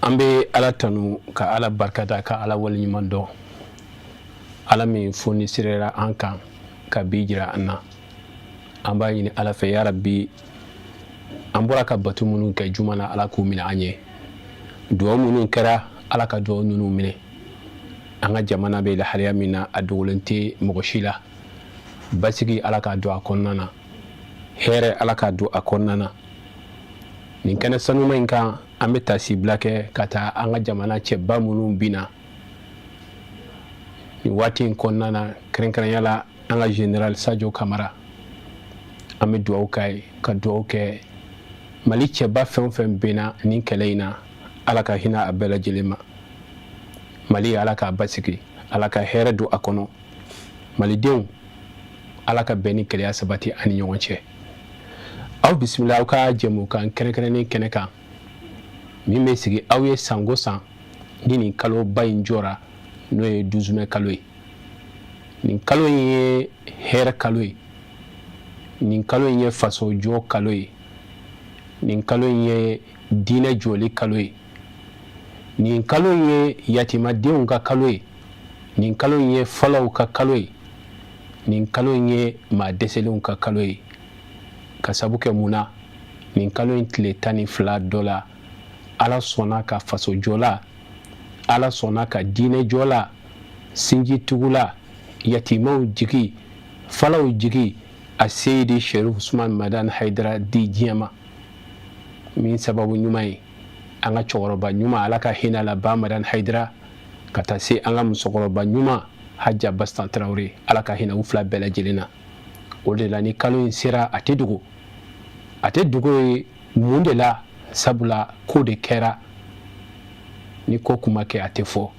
Ambe ala tanu ka ala barkata ka ala wali ɲuman dɔn ala min foni sirera an kan ka bi jira an na an b'a ɲini ala fɛ ya rabbi an bɔra ka batu minnu kɛ juma na ala k'u minɛ an ye duwawu minnu kɛra ala ka duwawu ninnu minɛ an ka jamana bɛ lahariya min na a dogolen tɛ mɔgɔ si la basigi ala ka don a kɔnɔna na hɛrɛ ala ka don a kɔnɔna na nin kɛnɛ sanuma in kan an bɛ taasi bila kɛ ka taa an ka jamana cɛba minnu bina nin waati in kɔnɔna na kɛrɛnkɛrɛnya la an ka général Sadio Kamara an bɛ duwawu k'a ye ka duwawu kɛ Mali cɛba fɛn o fɛn bina nin kɛlɛ in na ala ka hinɛ a bɛɛ lajɛlen ma Mali ala k'a basigi ala ka hɛrɛ don a kɔnɔ malidenw ala ka bɛn ni kɛlɛya sabati ani ɲɔgɔn cɛ aw bisimila aw ka jɛmu kan kɛrɛnkɛrɛnnen kɛnɛ kan min bɛ sigi aw ye sango san ni nin kalo ba in jɔra n'o ye 12 mai kalo ye nin kalo in ye hɛrɛ kalo ye nin kalo in ye faso jɔ kalo ye nin kalo in ye diinɛ jɔli kalo ye nin kalo in ye yatimadenw ka kalo ye nin kalo in ye fɔlɔw ka kalo ye nin kalo in ye maa dɛsɛlenw ka kalo ye ka sabu kɛ mun na nin kalo in tile 12 dɔ la ala sɔnna ka faso jɔla ala sɔnna ka diinɛ jɔla sinji tugula yatimaw jigi falaw jigi a seyidi Sherif Usman Madan Haidara di diɲɛ ma min sababu ɲuman ye an ka cɛkɔrɔba ɲuman ala ka hinɛ la ba Madan Haidara ka taa se an ka musokɔrɔba ɲuman Haja Bastan Traore ala ka hinɛ u fila bɛɛ lajɛlen na o de la ni kalo in sera a tɛ dogo ye mun de la sabula ko de kɛra ni ko kuma kɛ a tɛ fɔ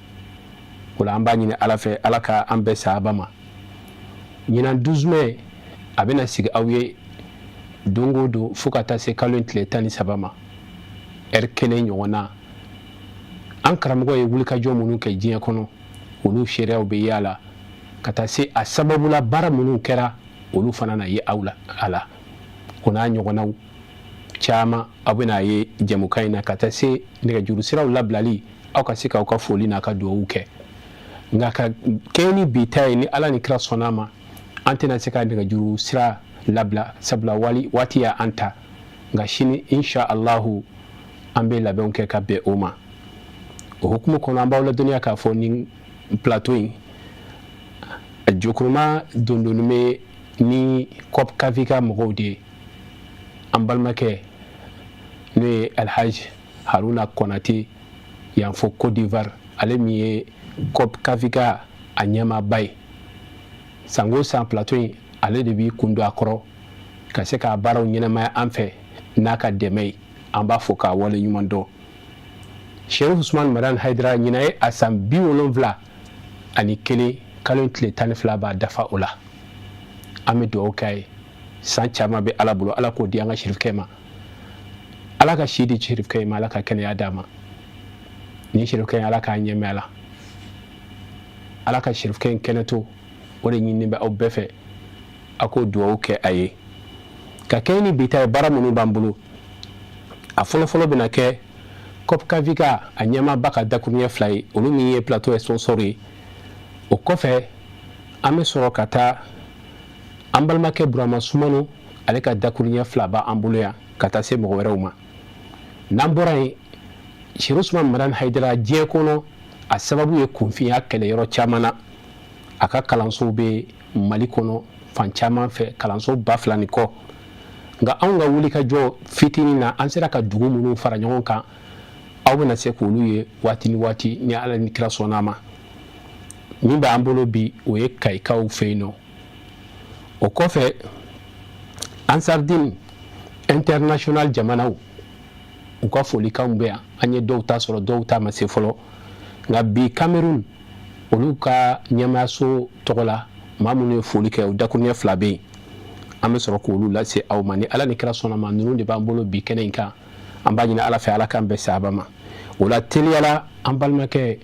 o la an b'a ɲini ala fɛ ala ka an bɛɛ sahaba ma ɲinan 12 mai a bɛna sigi aw ye don o don fo ka taa se kalo in tile 13 ma heure kelen ɲɔgɔn na an karamɔgɔ ye wulikajɔ minnu kɛ diɲɛ kɔnɔ olu sariyaw bɛ yaala ka taa se a sababula baara minnu kɛra olu fana na ye aw la ala o n'a ɲɔgɔnnaw caman aw bɛna ye jɛmukan in na ka taa se nɛgɛjuru siraw labilali aw ka se k'aw ka foli n'a ka duwawu kɛ nka ka kɛ ni bi ta ye ni ala ni kira sɔnna ma an tɛna se ka nɛgɛjuru sira labila sabula waati y'a an ta nka sini insha allahu an bɛ labɛnw kɛ ka bɛn o ma o hukumu kɔnɔ an b'aw ladɔnniya k'a fɔ nin plateau in a jokuruma dondonni bɛ ni COP Kavika mɔgɔw de ye an balimakɛ n'o ye Alhaji Haruna Konate yan fɔ Côte d'Ivoire ale min ye COP Kavika a ɲɛmaaba ye sango san plateau in ale de b'i kun don a kɔrɔ ka se k'a baaraw ɲɛnamaya an fɛ n'a ka dɛmɛ ye an b'a fɔ k'a wale ɲuman dɔn Sherif Usman Madan Haidara ɲina ye a san 71 ani kelen kalo in tile 12 b'a dafa o la an bɛ duwawu k'a ye san caman bɛ ala bolo ala k'o di an ka Sherifkɛ ma ala ka si di Sherifkɛ ma ala ka kɛnɛya d'a ma ni Sherifkɛ ala k'a ɲɛmɛ a la ala ka Sherifkɛ kɛnɛ to o de ɲinini bɛ aw bɛɛ fɛ a k'o duwawu kɛ a ye ka kɛ ni bi ta ye baara minnu b'an bolo a fɔlɔfɔlɔ bɛna kɛ COP Kavika a ɲɛmaaba ka dakuruɲɛ 2 ye olu min ye plateau sponsor ye o kɔfɛ an bɛ sɔrɔ ka taa an balimakɛ Burama Sumano ale ka dakuruɲɛ 2 b'an bolo yan ka taa se mɔgɔ wɛrɛw ma n'an bɔra yen Sherif Usman Madan Haidara diɲɛ kɔnɔ a sababu ye kunfinya kɛlɛyɔrɔ caman na a ka kalansow bɛ Mali kɔnɔ fan caman fɛ kalanso 2000 ni kɔ nka anw ka wulikajɔ fitinin na an sera ka dugu minnu fara ɲɔgɔn kan aw bɛna se k'olu ye waati ni waati ni ala ni kira sɔnna ma min b'an bolo bi o ye kayikaw fɛ yen nɔ o kɔfɛ Ansardine international jamanaw u ka folikanw bɛ yan an ye dɔw ta sɔrɔ dɔw ta ma se fɔlɔ nka bi Cameroun olu ka ɲɛmayaso tɔgɔ la maa minnu ye foli kɛ o dakuruɲɛ 2 bɛ yen an bɛ sɔrɔ k'olu lase aw ma ni ala ni kira sɔnna ma ninnu de b'an bolo bi kɛnɛ in kan an b'a ɲini ala fɛ ala k'an bɛn sahaba ma o la teliyala an balimakɛ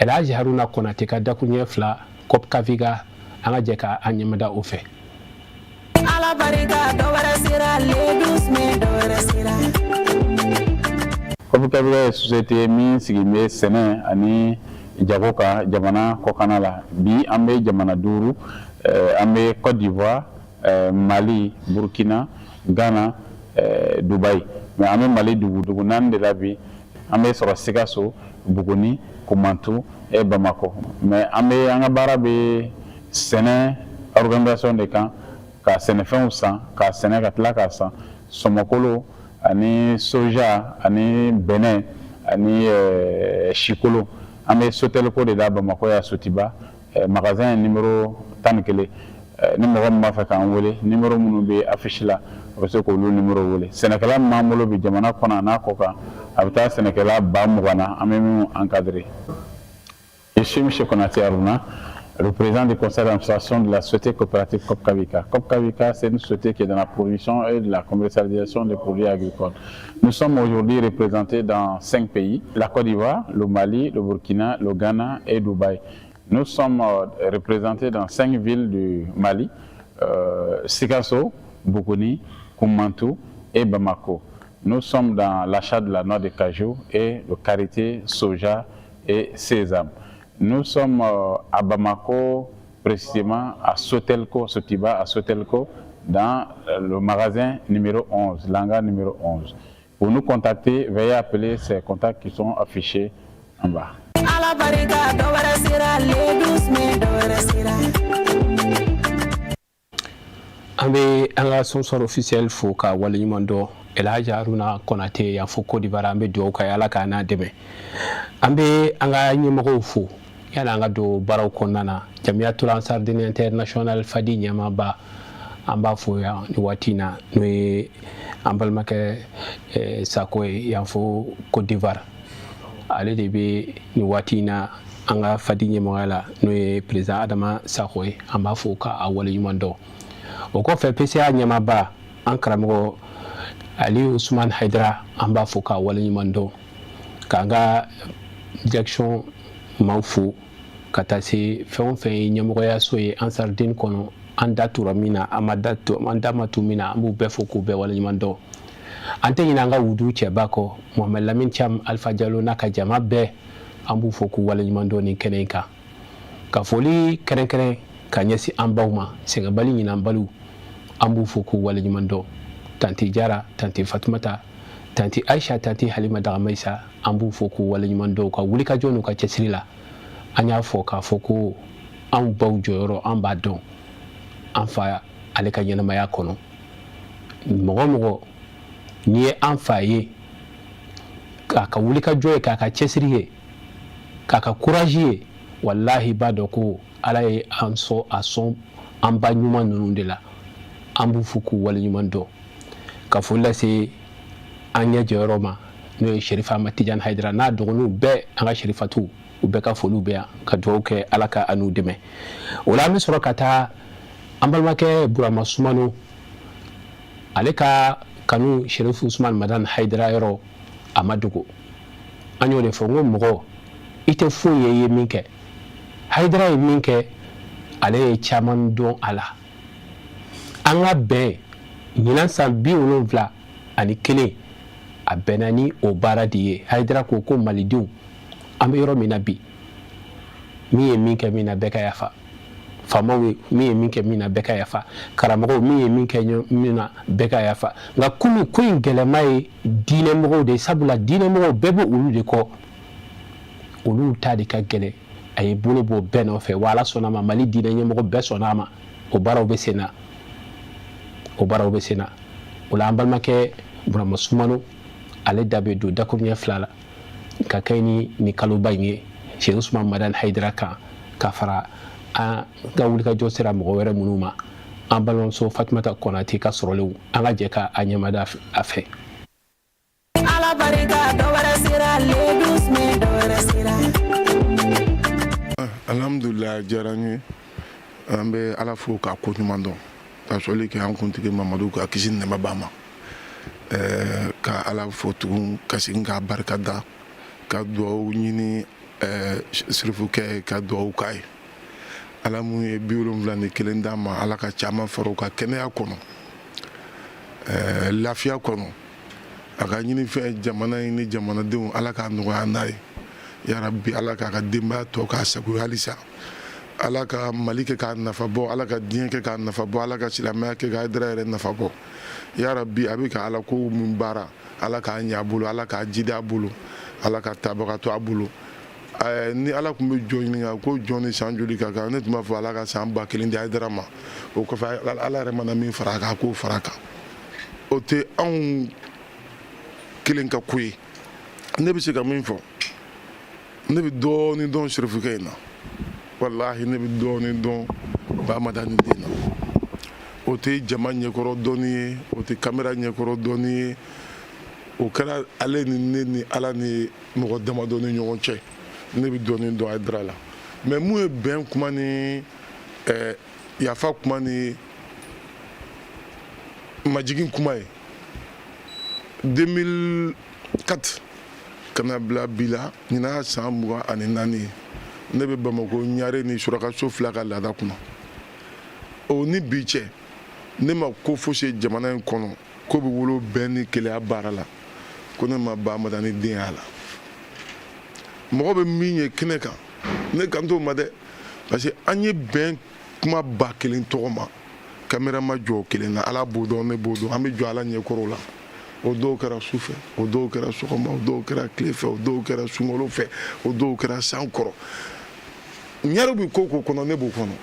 Alhaji Haruna Konate ka dakuruɲɛ 2 COP Kavika an ka jɛ ka an ɲɛmada o fɛ ala barika dɔ wɛrɛ sera le 12 mai dɔ wɛrɛ sera COPCAVICA ye société min sigilen bɛ sɛnɛ ani jago kan jamana kɔkanna la bi an bɛ jamana 5 an bɛ Côte d'Ivoire, Mali, Burkina, Ghana, Dubaï mais an bɛ Mali dugu 4 de la bi an bɛ sɔrɔ Sikaso, Buguni, Kumantu et Bamako mais an ka baara bɛ sɛnɛ organisation de kan ka sɛnɛfɛnw san ka sɛnɛ ka tila ka san sɔmɔkolo ani soja ani bɛnɛ ani sikolo an bɛ Sotelco de la Bamako ya Sotiba magasin numéro 11 ni mɔgɔ min b'a fɛ k'an wele numéro minnu bɛ affiche la o bɛ se k'olu numéro wele sɛnɛkɛla min b'an bolo bi jamana kɔnɔ a n'a kɔ kan a bɛ taa sɛnɛkɛla 20,000 na an bɛ minnu encadrer. Je suis M. Konaté Aruna, le président du conseil d'administration de la société coopérative COPCAVICA. COPCAVICA, c'est une société qui est dans la production et de la commercialisation des produits agricoles. Nous sommes aujourd'hui représentés dans 5 pays, la Côte d'Ivoire, le Mali, le Burkina, le Ghana et Dubaï. Nous sommes représentés dans 5 villes du Mali, Sikasso, Boukouni, Koumantou et Bamako. Nous sommes dans l'achat de la noix de cajou et le karité, soja et sésame. Nous sommes à Bamako, précisément à Sotelco, Sotiba, à Sotelco, dans le magasin numéro 11, l'hangar numéro 11. Pour nous contacter, veuillez appeler ces contacts qui sont affichés en bas. An bɛ an ka sponsor officiel fo ka waleɲuman dɔn Elhaji Haruna Konate yan fo Côte d'Ivoire an bɛ dugawu k'a ye Ala k'a n'a dɛmɛ an bɛ an ka ɲɛmɔgɔw fo yani an ka don baaraw kɔnɔna na Jamiyatul Ansardine International Fadi ɲɛmaaba an b'a fo yan ni waati in na n'o ye an balimakɛ Sako ye yan fo Côte d'Ivoire ale de bɛ ni waati in na an ka Fadi ɲɛmɔgɔya la n'o ye président Adama Sako ye an b'a fo k'a waleɲuman dɔn. O kɔfɛ PCA ɲɛmaaba an karamɔgɔ Ali Usman Haidara an b'a fo k'a waleɲuman dɔn k'an ka direction maaw fo ka taa se fɛn o fɛn ye ɲɛmɔgɔya so ye Ansardine kɔnɔ an da tora min na an da ma tu min na an b'u bɛɛ fo k'u bɛɛ waleɲuman dɔn. An tɛ ɲinɛ an ka wudu cɛba kɔ Mohamed Lamine Thiam Alpha Diallo n'a ka jama bɛɛ an b'u fo k'u waleɲuman dɔn nin kɛnɛ in kan ka foli kɛrɛnkɛrɛn ka ɲɛsin an baw ma sɛgɛnbali ɲinan baliw an b'u fo k'u waleɲuman dɔn. Tanti Jara, Tanti Fatumata, Tanti Aisha, Tanti Halima Dagamaisa an b'u fo k'u waleɲuman dɔn ka wulikajɔ n'u ka cɛsiri la an y'a fɔ k'a fɔ ko an baw jɔyɔrɔ an b'a dɔn an fa ale ka ɲɛnamaya kɔnɔ mɔgɔ mɔgɔ n'i ye an fa ye k'a ka wulikajɔ ye k'a ka cɛsiri ye k'a ka courage ye wallahi b'a dɔn ko Ala ye an sɔn a sɔn an ba ɲuman ninnu de la an b'u fo k'u waleɲuman dɔn ka foli lase an ɲɛ jɔyɔrɔ ma n'o ye Sherifa Ahmad Tidiane Haidara n'a dɔgɔninw bɛɛ an ka Sherifatu u bɛɛ ka foliw bɛ yan ka dugawu kɛ Ala ka an n'u dɛmɛ o la an bɛ sɔrɔ ka taa an balimakɛ Burama Sumano ale ka kanu Sherifu Usman Madani Haidara yɔrɔ a ma dogo an y'o de fɔ n ko mɔgɔ i tɛ foyi ye i ye min kɛ Haidara ye min kɛ ale ye caman dɔn a la an ka bɛn ɲinan san 71 a bɛnna ni o baara de ye Haidara ko ko malidenw an bɛ yɔrɔ min na bi min ye min kɛ min na bɛɛ ka yafa faamaw ye min ye min kɛ min na bɛɛ ka yafa karamɔgɔw min ye min kɛ min na bɛɛ ka yafa nka komi ko in gɛlɛma ye diinɛmɔgɔw de sabula diinɛmɔgɔw bɛɛ bɛ olu de kɔ olu ta de ka gɛlɛn a ye bolo bɔ bɛɛ nɔfɛ wa Ala sɔnna a ma Mali diinɛ ɲɛmɔgɔ bɛɛ sɔnna a ma o baaraw bɛ sen na o la an balimakɛ Burama Sumano ale da bɛ don dakuruɲɛ 2 la ka kɛ ni kaloba in ye Sheikh Usman Madani Haidara kan ka fara an ka wulikajɔ sera mɔgɔ wɛrɛ minnu ma an balimamuso Fatumata Konate ka sɔrɔlenw an ka jɛ ka a ɲɛmada a fɛ. Alhamdulillah diyara n ye an bɛ Ala fo k'a ko ɲuman dɔn ka sɔli kɛ an kuntigi Mamadu ka kisi ni nɛɛma b'a ma ka Ala fo tugun ka segin k'a barika da ka dugawu ɲini Serifukɛ ka dugawu k'a ye Ala mun ye 71 d'a ma Ala ka caman fara o ka kɛnɛya kɔnɔ lafiya kɔnɔ a ka ɲini fɛn jamana in ni jamanadenw ala k'a nɔgɔya n'a ye yarabi ala k'a ka denbaya tɔ k'a sago halisa ala ka mali kɛ k'a nafa bɔ ala ka diɲɛ kɛ k'a nafa bɔ ala ka silamɛya kɛ k'a dira yɛrɛ nafa bɔ yarabi a bɛ ka ala ko min baara ala k'a ɲɛ a bolo ala k'a jidi a bolo ala ka tabaga to a bolo ni ala tun bɛ jɔn ɲininka ko jɔn ni san joli ka kan ne tun b'a fɔ ala ka san 1000 di Hayidara ma o kɔfɛ ala yɛrɛ mana min fara a kan k'o fara a kan o tɛ anw kelen ka ko ye ne bɛ se ka min fɔ ne bɛ dɔɔnin dɔn sirifukɛ in na walahi ne bɛ dɔɔnin dɔn Bahamadani den na o tɛ jama ɲɛkɔrɔ dɔɔnin ye o tɛ kamera ɲɛkɔrɔ dɔɔnin ye o kɛra ale ni ne ni ala ni mɔgɔ damadɔ ni ɲɔgɔn cɛ ne bɛ dɔɔnin dɔn Hayidara la mais mun ye bɛn kuma ni yafa kuma ni majigin kuma ye 2004 kana bila bi la ɲinan san 24 ye ne bɛ Bamako Ɲare ni Surakaso 2 ka laada kunna o ni bi cɛ ne ma ko fosi jamana in kɔnɔ ko bɛ wolo bɛn ni keleya baara la ko ne ma Bahamadani den y'a la mɔgɔ bɛ min ye kɛnɛ kan ne kan t'o ma dɛ parce que an ye bɛn kuma 1000 tɔgɔ ma kamera ma jɔ o kelen na ala b'o dɔn ne b'o dɔn an bɛ jɔ ala ɲɛkɔrɔ la o dɔw kɛra sufɛ o dɔw kɛra sɔgɔma o dɔw kɛra tile fɛ o dɔw kɛra sunkalo fɛ o dɔw kɛra san kɔrɔ Ɲarew bɛ ko ko kɔnɔ ne b'o kɔnɔ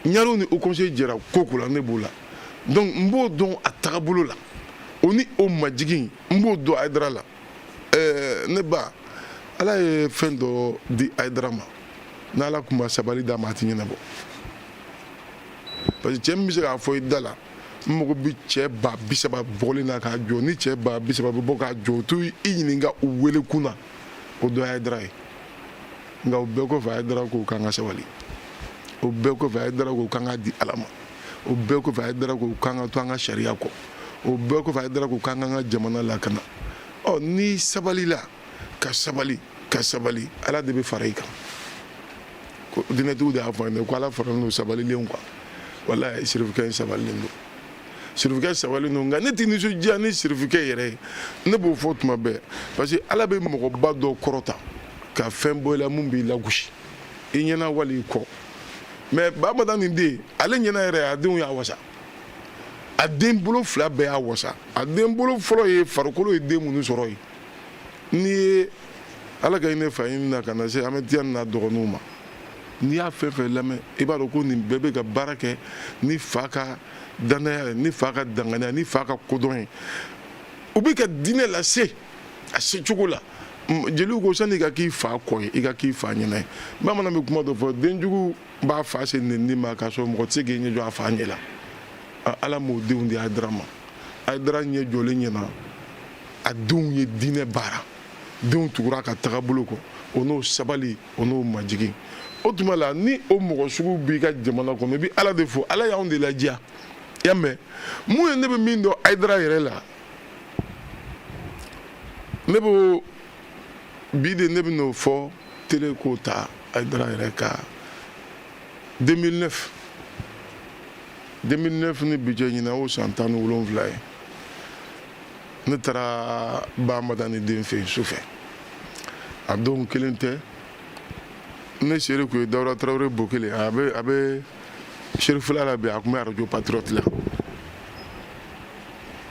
Ɲarew ni Haut Conseil jɛra ko ko la ne b'o la donc n b'o dɔn a tagabolo la o ni o majigin n b'o dɔn Hayidara la ne ba ala ye fɛn dɔ di Hayidara ma n'ala tun ma sabali d'a ma a tɛ ɲɛnabɔ parce que cɛ min bɛ se k'a fɔ i da la n mago bɛ cɛ 30,000 bɔlen na k'a jɔ ni cɛ 30,000 bɛ bɔ k'a jɔ o t'u i ɲininka u wele kun na o dɔ ye Hayidara ye nka o bɛɛ kɔfɛ Hayidara ko k'an ka sabali o bɛɛ kɔfɛ Hayidara ko k'an ka di ala ma o bɛɛ kɔfɛ Hayidara ko k'an ka to an ka sariya kɔ o bɛɛ kɔfɛ Hayidara ko k'an ka jamana lakana ni sabalila ka sabali ala de bɛ fara i kan ko dinɛtigiw de y'a fɔ n ye ko ala faralen don sabalilen quoi walahi sirifukɛ in sabalilen don sirifukɛ sabalilen don nka ne tɛ nisɔndiya ni sirifukɛ yɛrɛ ye ne b'o fɔ tuma bɛɛ parce que ala bɛ mɔgɔba dɔ kɔrɔta ka fɛn bɔ i la mun b'i lagosi i ɲɛna wali i kɔ mais Bahamadani den ale ɲɛna yɛrɛ a denw y'a wasa a den bolo 2 bɛɛ y'a wasa a den bolo fɔlɔ ye farikolo ye den minnu sɔrɔ ye n'i ye ala ka hinɛ fa ɲini na ka na se Amɛtiyani n'a dɔgɔninw ma n'i y'a fɛn fɛn lamɛn i b'a dɔn ko nin bɛɛ bɛ ka baara kɛ ni fa ka danaya ye ni fa ka danganiya ni fa ka kodɔn ye u bɛ ka diinɛ lase a secogo la jeliw ko sani i ka k'i fa kɔ ye i ka k'i fa ɲɛna ye bamanan bɛ kuma dɔ fɔ denjugu b'a fa se nɛni ma k'a sɔrɔ mɔgɔ tɛ se k'i ɲɛ jɔ a fa ɲɛ la ala m'o denw di Hayidara ma Hayidara ɲɛ jɔlen ɲɛna a denw ye diinɛ baara denw tugura ka tagabolo kɔ o n'o sabali o n'o majigin o tuma la ni o mɔgɔ sugu b'i ka jamana kɔnɔ i bɛ ala de fo ala y'anw de ladiya i y'a mɛn mun ye ne bɛ min dɔn Hayidara yɛrɛ la ne b'o bi de ne bɛ n'o fɔ télé ko ta Hayidara yɛrɛ ka 2009 ni bi cɛ ɲinan o san 17 ye ne taara Bahamadani den fɛ yen sufɛ a don kelen tɛ ne seri kun ye Dawuda Tarawele Bokele a bɛ serifula la bi a tun bɛ radio Patriote la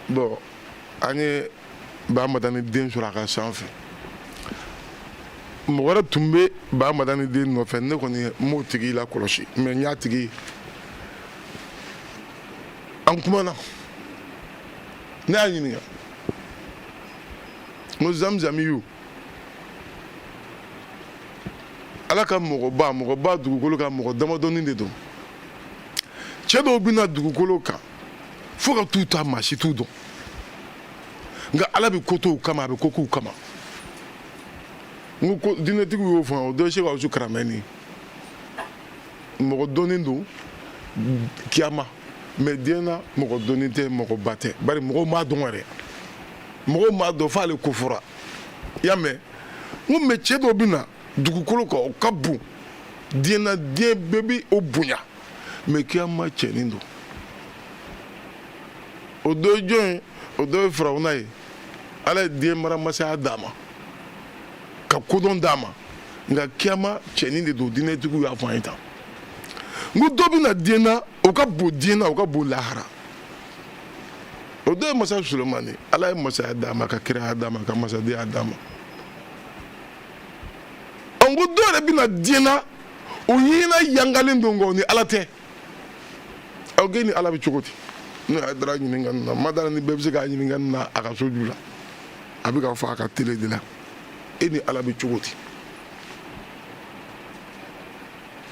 bon an ye Bahamadani den sɔrɔ a ka sanfɛ mɔgɔ wɛrɛ tun bɛ Bahamadani den nɔfɛ ne kɔni m'o tigi la kɔlɔsi mais n y'a tigi an kumana ne y'a ɲininka n ko Zamzamiyu ala ka mɔgɔba dugukolo ka mɔgɔ damadɔni de don cɛ dɔw bɛna dugukolo kan fo ka t'u ta maa si t'u dɔn nka ala bɛ ko t'u kama a bɛ ko k'u kama n ko diinɛtigiw y'o fɔ o dɔ ye Seku Awusu Karamɛni mɔgɔ dɔnnen don kiyama mais diɲɛ na mɔgɔ dɔnnen tɛ mɔgɔba tɛ bari mɔgɔw m'a dɔn yɛrɛ mɔgɔw m'a dɔn f'ale ko fɔra i y'a mɛn n ko mais cɛ dɔw bɛ na dugukolo kan o ka bon diɲɛ na diɲɛ bɛɛ bɛ o bonya mais kiyama cɛnnin don o dɔ ye jɔn ye o dɔ ye Firawuna ye ala ye den maramasaya d'a ma ka kodɔn d'a ma nka kiyama cɛnin de don diinɛtigiw y'a fɔ an ye tan n ko dɔ bɛ na den na o ka bon den na o ka bon lahara o dɔ ye masa Sulemani ala ye masaya d'a ma ka kiraya d'a ma ka masadenya d'a ma n ko dɔ yɛrɛ bɛ na den na o ɲinina yangalen don nka o ni ala tɛ aw gɛn ni ala bɛ cogo di n'o y'a dara ɲininka nin na ma dara ni bɛɛ bɛ se k'a ɲininka nin na a ka so ju la a bɛ ka fɔ a ka tele de la e ni ala bɛ cogo di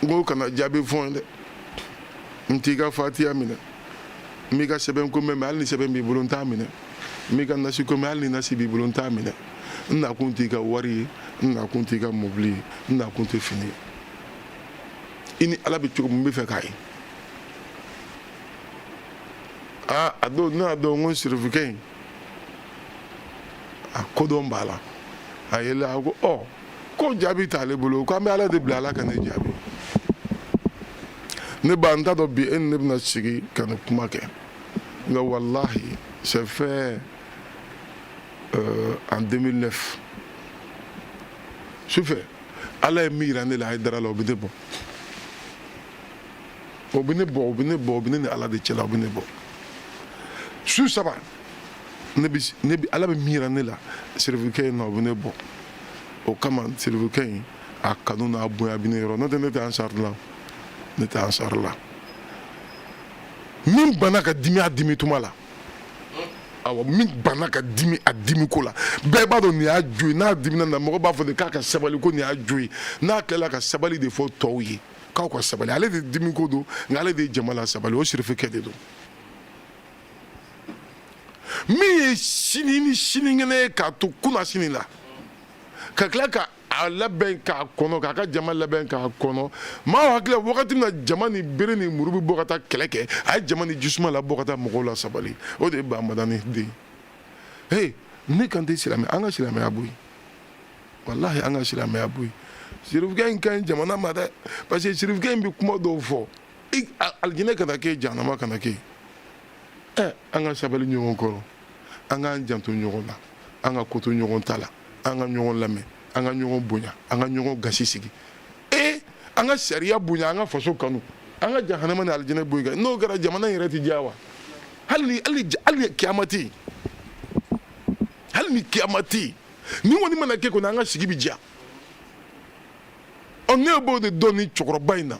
n ko kana jaabi fɔ n ye dɛ n t'i ka fatiya minɛ n b'i ka sɛbɛn ko mɛn hali ni sɛbɛn b'i bolo n t'a minɛ n b'i ka nasi ko mɛn hali ni nasi b'i bolo n t'a minɛ n nakun t'i ka wari ye n nakun t'i ka mobili ye n nakun tɛ fini ye i ni ala bɛ cogo min n bɛ fɛ k'a ye a don ne y'a dɔn ko sirifikɛ in a kodɔn b'a la a yɛlɛ a ko ɔ ko jaabi t'ale bolo ko an bɛ ala de bila ala ka ne jaabi ne ba n t'a dɔn bi e ni ne bɛna sigi ka nin kuma kɛ nka walahi c'est fait en 2009 sufɛ ala ye min yira ne la a ye dara la o bɛ ne bɔ o bɛ ne bɔ o bɛ ne bɔ o bɛ ne ni ala de cɛ la o bɛ ne bɔ su saba ne bi ala bɛ min yira ne la sirifikɛ in na o bɛ ne bɔ o kama sirifikɛ in a kanu n'a bonya bɛ ne yɔrɔ n'o tɛ ne tɛ ansari la ne tɛ ansari la min banna ka dimi a dimi tuma la awɔ min banna ka dimi a dimi ko la bɛɛ b'a dɔn nin y'a jo ye n'a dimina na mɔgɔ b'a fɔ de k'a ka sabali ko nin y'a jo ye n'a tilala ka sabali de fɔ tɔw ye k'aw ka sabali ale de dimi ko don nka ale de ye jama la sabali o sirifikɛ de don min ye sini ni sinikɛnɛ ye k'a to kunna sini la ka tila ka a labɛn k'a kɔnɔ k'a ka jama labɛn k'a kɔnɔ maa hakili la wagati min na jama ni bere ni muru bɛ bɔ ka taa kɛlɛ kɛ a ye jama ni jisuma la bɔ ka taa mɔgɔw la sabali o de ye Bamadani den hey ne kan tɛ silamɛ an ka silamɛya bɔ yen walahi an ka silamɛya bɔ yen sirifikɛ in ka ɲi jamana ma dɛ parce que sirifikɛ in bɛ kuma dɔw fɔ alijinɛ kana kɛ jahanama kana kɛ an ka sabali ɲɔgɔn kɔrɔ an k'an janto ɲɔgɔn na an ka koto ɲɔgɔn ta la an ka ɲɔgɔn lamɛn an ka ɲɔgɔn bonya an ka ɲɔgɔn gasi sigi an ka sariya bonya an ka faso kanu an ka jahanama ni alijinɛ bɔ yen n'o kɛra jamana in yɛrɛ tɛ diya wa hali kiyama tɛ yen hali ni kiyama tɛ yen ni kɔni mana kɛ kɔni an ka sigi bɛ diya ne b'o de dɔn ni cɛkɔrɔba in na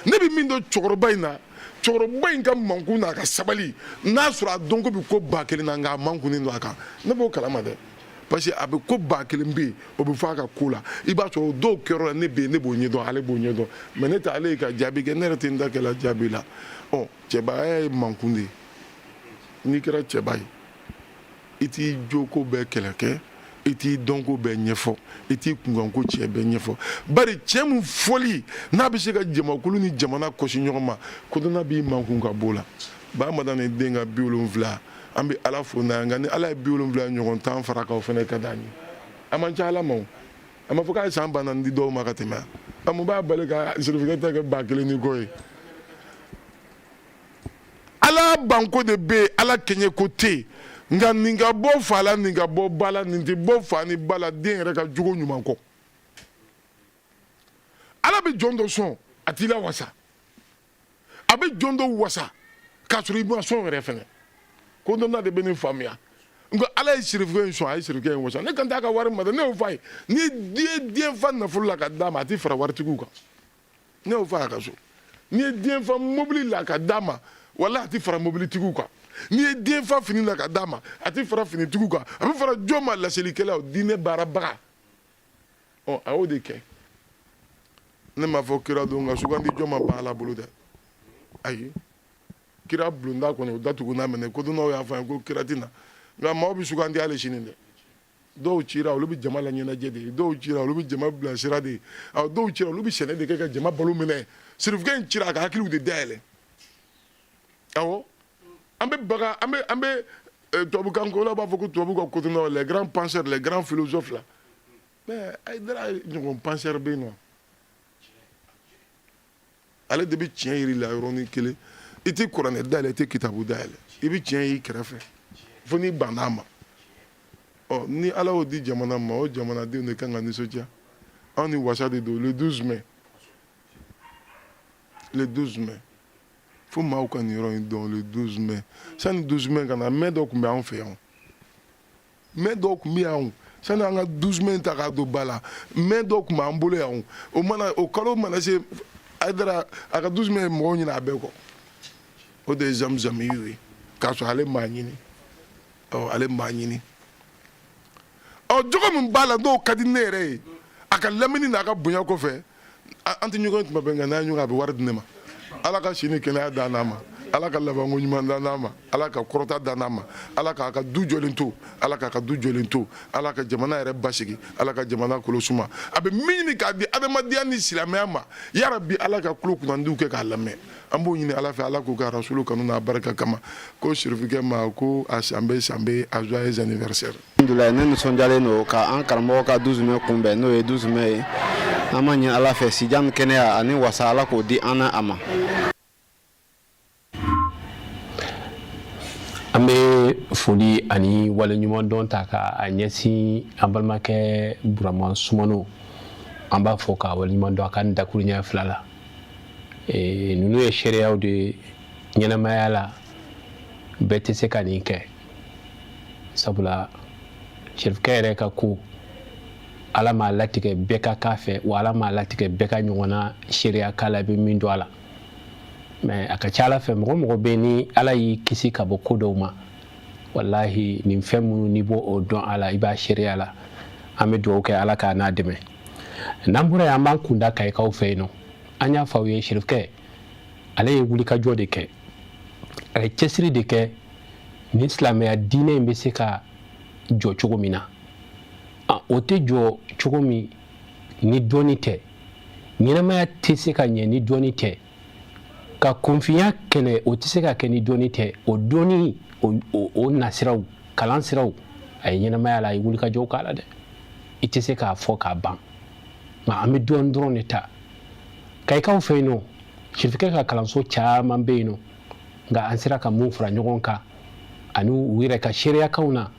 ne bɛ min dɔn cɛkɔrɔba in na cɛkɔrɔba in ka mankun n'a ka sabali n'a sɔrɔ a dɔn ko bɛ ko ba kelen na nka a mankunnen don a kan ne b'o kalama dɛ parce que a bɛ ko ba kelen bɛ yen o bɛ fɔ a ka ko la i b'a sɔrɔ dɔw kɛyɔrɔ la ne bɛ yen ne b'o ɲɛdɔn ale b'o ɲɛdɔn mɛ ne tɛ ale ye ka jaabi kɛ ne yɛrɛ tɛ n da kɛla jaabi la cɛbaya ye mankun de ye n'i kɛra cɛba ye i t'i joko bɛɛ kɛlɛ kɛ i t'i dɔnko bɛɛ ɲɛfɔ i t'i kunkanko tiɲɛ bɛɛ ɲɛfɔ bari cɛ min fɔli n'a bɛ se ka jamakulu ni jamana kɔsi ɲɔgɔn ma ko n'a b'i mankun ka bɔ o la Bamadani den ka 70 an bɛ ala fo n'a ye nka ni ala ye 70 ɲɔgɔn tan fara k'aw fana ka d'an ye a man ca ala ma o a ma fɔ k'a ye san 40 di dɔw ma ka tɛmɛ a mun b'a bali ka sirifikɛ ta kɛ 1000 ni kɔ ye ala banko de bɛ yen ala kɛɲɛ ko tɛ yen nka nin ka bɔ fa la nin ka bɔ ba la nin tɛ bɔ fa ni ba la den yɛrɛ ka jogo ɲuman kɔ ala bɛ jɔn dɔ sɔn a t'i la wasa a bɛ jɔn dɔ wasa k'a sɔrɔ i ma sɔn yɛrɛ fɛnɛ ko dɔ n'a de bɛ nin faamuya nka ala ye sirifikɛ in sɔn a ye sirifikɛ in wasa ne kan t'a ka wari ma dɛ ne y'o f'a ye ni ye den fa nafolo la ka d'a ma a tɛ fara waritigiw kan ne y'o f'a ye a ka so ni ye den fa mobili la ka d'a ma wala a tɛ fara mobilitigiw kan n'i ye den fa fini la ka d'a ma a tɛ fara finitigiw kan a bɛ fara jɔn ma laselikɛlaw diinɛ baarabaga a y'o de kɛ ne m'a fɔ kira don nka sugandi jɔn ma ban ala bolo dɛ ayi kira bulonda kɔni o datugu n'a minɛ ko n'aw y'a fɔ an ye ko kira tɛ na nka maaw bɛ sugandi hali sini dɛ dɔw cira olu bɛ jama la ɲɛnajɛ de ye dɔw cira olu bɛ jama bilasira de ye dɔw cira olu bɛ sɛnɛ de kɛ ka jama balo minɛ sirifikɛ in cira a ka hakiliw de dayɛlɛ awɔ an bɛ baga an bɛ tubabukan ko la b'a fɔ ko tubabu ka côté nord les grands penseurs les grands philosophes là mais Haidara ɲɔgɔn penseur bɛ yen nɔ ale de bɛ tiɲɛ yir'i la yɔrɔnin kelen i tɛ kuranɛ dayɛlɛ i tɛ kitabu dayɛlɛ i bɛ tiɲɛ y'i kɛrɛfɛ fo n'i banna a ma ni ala y'o di jamana ma o jamanadenw de kan ka nisɔndiya anw ni wasa de don le 12 mai le 12 mai fo maaw ka nin yɔrɔ in dɔn le 12 mai sani 12 mai ka na mai dɔ tun bɛ anw fɛ yan mai dɔ tun bɛ yan sani an ka 12 mai ta k'a don ba la mai dɔ tun b'an bolo yan o kalo mana se Haidara a ka 12 mai mɔgɔw ɲinɛ a bɛɛ kɔ o de ye Zamzamiyu ye k'a sɔrɔ ale m'a ɲini ale m'a ɲini jogo min b'a la n'o ka di ne yɛrɛ ye a ka lamini n'a ka bonya kɔfɛ an tɛ ɲɔgɔn tuma bɛɛ nka n'a ye ɲɔgɔn a bɛ wari di ne ma ala ka si ni kɛnɛya da n'a ma ala ka labanko ɲuman da n'a ma ala ka kɔrɔta da n'a ma ala k'a ka du jɔlen to ala k'a ka du jɔlen to ala ka jamana yɛrɛ basigi ala ka jamana kolo suma a bɛ min ɲini k'a di adamadenya ni silamɛya ma yarabi ala ka kulo kunnandiw kɛ k'a lamɛn an b'o ɲini ala fɛ ala k'u ka rasulu kanu n'a barika kama ko sirifikɛ ma ko a sanbe a joyeux anniversaire. Alhamdulillah ne nisɔndiyalen don ka an karamɔgɔ ka 12 mai kunbɛn n'o ye 12 mai ye an b'a ɲini ala fɛ sijan kɛnɛya ani wasa ala k'o di an na a ma. An bɛ foli ani waleɲuman dɔn ta ka a ɲɛsin an balimakɛ Burama Sumano an b'a fɔ ka waleɲuman dɔn a ka dakuru ɲɛ fila la ninnu ye sariyaw de ɲɛnamaya la bɛɛ tɛ se ka nin kɛ sabula sɛrifukɛ yɛrɛ ka ko ala m'a latigɛ bɛɛ ka k'a fɛ wa ala m'a latigɛ bɛɛ ka ɲɔgɔnna sariya k'a la i bɛ min dɔn a la mais a ka ca ala fɛ mɔgɔ mɔgɔ bɛ ni ala y'i kisi ka bɔ ko dɔw ma wallahi nin fɛn minnu n'i b'o dɔn a la i b'a sariya la an bɛ dugawu kɛ ala k'a n'a dɛmɛ n'an bɔra yan an b'an kunda kayikaw fɛ yen nɔ an y'a fɔ aw ye sɛrifukɛ ale ye wulikajɔ de kɛ a ye cɛsiri de kɛ ni silamɛya diinɛ in bɛ se ka jɔ cogo min na o tɛ jɔ cogo min ni dɔɔni tɛ ɲɛnamaya tɛ se ka ɲɛ ni dɔɔni tɛ ka kunfinya kɛlɛ o tɛ se ka kɛ ni dɔɔni tɛ o dɔɔni o nasiraw kalan siraw a ye ɲɛnamaya la a ye wulikajɔw k'a la dɛ i tɛ se k'a fɔ k'a ban nka an bɛ dɔɔni dɔrɔn de ta kayikaw fɛ yen nɔ sɛrifukɛ ka kalanso caman bɛ yen nɔ nka an sera ka mun fara ɲɔgɔn kan ani u yɛrɛ ka sariyakaw na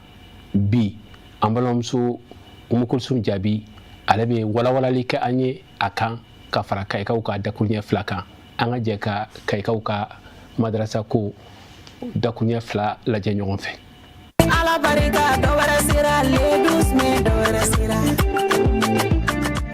bi an balimamuso Umu Kulsum Jaabi ale bɛ walawalali kɛ an ye a kan ka fara kayikaw ka dakuruɲɛ fila kan an ka jɛ ka kayikaw ka madarasa ko dakuruɲɛ fila lajɛ ɲɔgɔn fɛ. Ala barika dɔ wɛrɛ sera le 12 mai dɔ wɛrɛ sera.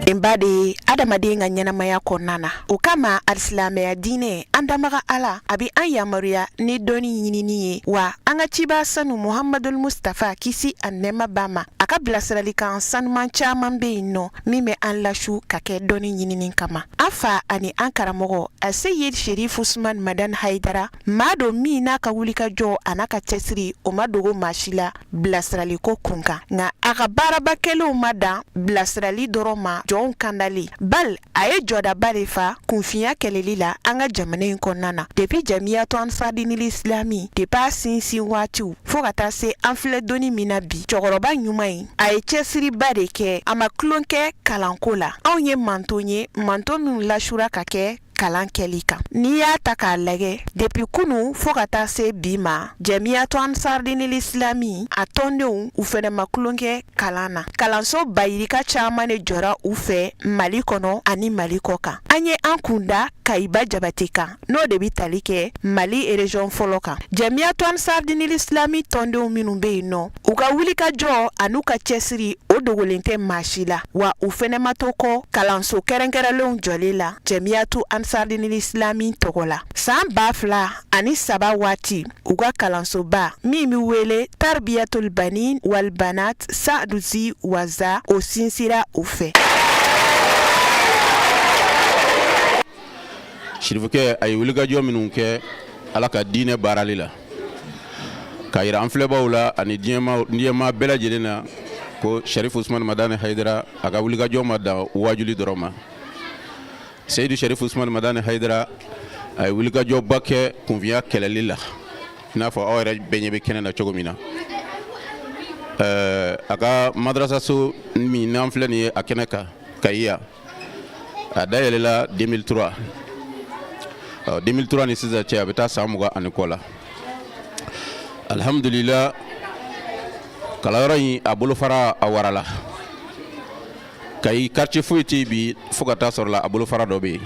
Embade adamaden ka ɲɛnamaya kɔnɔna na o kama alisilamɛya diinɛ an damaga ala a bɛ an yamaruya ni dɔɔni ɲinini ye wa an ka ciba sanu Muhammadul Mustafa kisi a nɛɛma ba ma a ka bilasiralikan sanuman caman bɛ yen nɔ min bɛ an lasu ka kɛ dɔɔni ɲinini kama an fa ani an karamɔgɔ a Seyid Sherif Usman Madan Haidara maa dɔ min n'a ka wulikajɔ a n'a ka cɛsiri o ma dogo maa si la bilasiraliko kun kan nka a ka baaraba kɛlenw ma dan bilasirali dɔrɔn ma jɔnw kandali bal a ye jɔdaba de fa kunfinya kɛlɛli la an ka jamana in kɔnɔna na depuis Jamiyatu Ansardinil Islami depuis a sinsin waatiw fo ka taa se an filɛ donni min na bi cɛkɔrɔba ɲuman in a ye cɛsiriba de kɛ a ma tulon kɛ kalanko la anw ye manton ye manton min lasura ka kɛ kalan kɛli kan n'i y'a ta k'a lajɛ depuis kunu fo ka taa se bi ma Jamiyatu Ansardinil Islami a tɔndenw u fɛnɛ ma tulon kɛ kalan na kalanso bayirika caman de jɔra u fɛ Mali kɔnɔ ani Mali kɔ kan an ye an kunda Kayiba Jabate kan n'o de bi tali kɛ Mali région fɔlɔ kan Jamiyatu Ansardinil Islami tɔndenw minnu bɛ yen nɔ u ka wulikajɔ an'u ka cɛsiri o dogolen tɛ maa si la wa u fɛnɛ ma to kɔ kalanso kɛrɛnkɛrɛnlenw jɔlen la Jamiyatu Ansardinil Islami tɔgɔ la san 2003 waati u ka kalansoba min bi wele Tarbiyatul Banin wal Banat Sa'duzi Waza o sinsira u fɛ. Sirifukɛ a ye wulikajɔ minnu kɛ ala ka diinɛ baarali la ka yira an filɛbaw la ani diɲɛma bɛɛ lajɛlen na ko Sherif Usman Madan Haidara a ka wulikajɔ ma dan wajuli dɔrɔn ma Seyidu Sherif Usman Madan Haidara a ye wulikajɔba kɛ kunfinya kɛlɛli la i n'a fɔ aw yɛrɛ bɛɛ ɲɛ bɛ kɛnɛ na cogo min na a ka madrasaso min n'an filɛ nin ye a kɛnɛ kan Kayiya a dayɛlɛla 2003 2003 ni sisan cɛ a bɛ taa san 20 ani kɔ la alhamdulillah kalanyɔrɔ in a bolofara a warala kayi quartier foyi tɛ bi fo ka taa sɔrɔ la a bolofara dɔ bɛ yen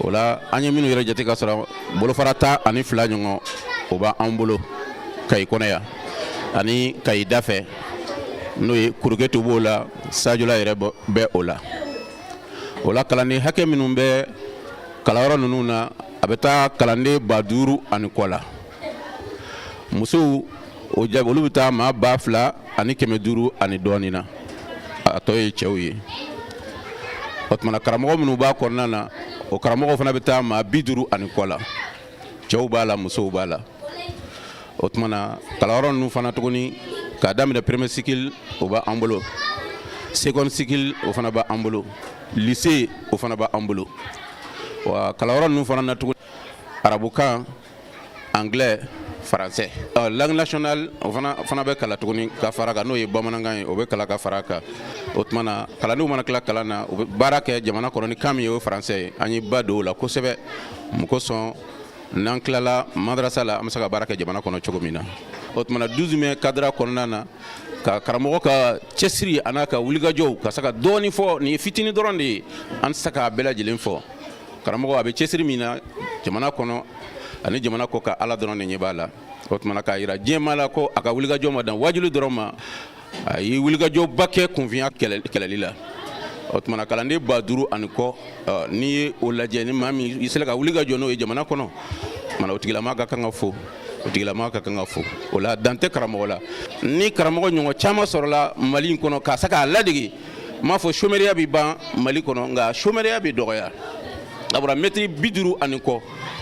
o la an ye minnu yɛrɛ jate ka sɔrɔ bolofara 12 ɲɔgɔn o b'an bolo kayi kɔnɔ yan ani kayi dafɛ n'o ye Kuruketu b'o la Sajola yɛrɛ bɛ o la kalanden hakɛ minnu bɛ kalanyɔrɔ ninnu na a bɛ taa kalanden 5000 ani kɔ la musow o jaabi olu bɛ taa maa 2000 ani 500 ani dɔɔnin na a tɔ ye cɛw ye o tuma karamɔgɔ minnu b'a kɔnɔna na o karamɔgɔw fana bɛ taa maa 50 ani kɔ la cɛw b'a la musow b'a la o tuma kalanyɔrɔ ninnu fana tuguni k'a daminɛ premier cycle o b'an bolo second cycle o fana b'an bolo lycée o fana b'an bolo wa kalanyɔrɔ ninnu fana na tuguni arabukan anglais français langue nationale o fana bɛ kala tuguni ka fara kan n'o ye bamanankan ye o bɛ kala ka fara kan o tuma na kalandenw mana tila kalan na u bɛ baara kɛ jamana kɔnɔ ni kan min ye o français ye an ye ba don o la kosɛbɛ mun kosɔn n'an tilala madrasa la an bɛ se ka baara kɛ jamana kɔnɔ cogo min na o tuma na 12 mai cadre kɔnɔna na ka karamɔgɔ ka cɛsiri a n'a ka wulikajɔw ka se ka dɔɔnin fɔ nin ye fitinin dɔrɔn de ye an tɛ se k'a bɛɛ lajɛlen fɔ karamɔgɔ a bɛ cɛsiri min na jamana kɔnɔ ani jamana kɔ ka Ala dɔrɔn de ɲɛ b'a la o tuma na k'a jira diɲɛ maa la ko a ka wulikajɔ ma dan wajulu dɔrɔn ma a ye wulikajɔba kɛ kunfinya kɛlɛli la o tuma na kalanden 5000 ani kɔ n'i ye o lajɛ ni maa min i sera ka wulikajɔ n'o ye jamana kɔnɔ o tigilama ka kan ka fo o tigilama ka kan ka fo o la dan tɛ karamɔgɔ la ni karamɔgɔ ɲɔgɔn caman sɔrɔla Mali in kɔnɔ k'a se k'a ladege m'a fɔ chômeriya bɛ ban Mali kɔnɔ nka chômeriya bɛ dɔgɔya a bɔra mètre 50 ani kɔ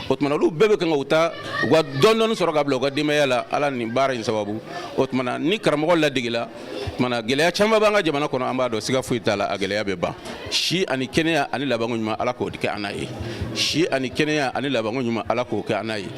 o tuma na olu bɛɛ bɛ kan ka u ka dɔɔnin sɔrɔ ka bila u ka denbaya la Ala ni baara in sababu o tuma na ni karamɔgɔ ladegela o tuma na gɛlɛya caman b'an ka jamana kɔnɔ an b'a dɔn siga foyi t'a la a gɛlɛya bɛ ban si ani kɛnɛya ani labanko ɲuman Ala k'o kɛ an n'a ye si ani kɛnɛya ani labanko ɲuman Ala k'o kɛ an n'a ye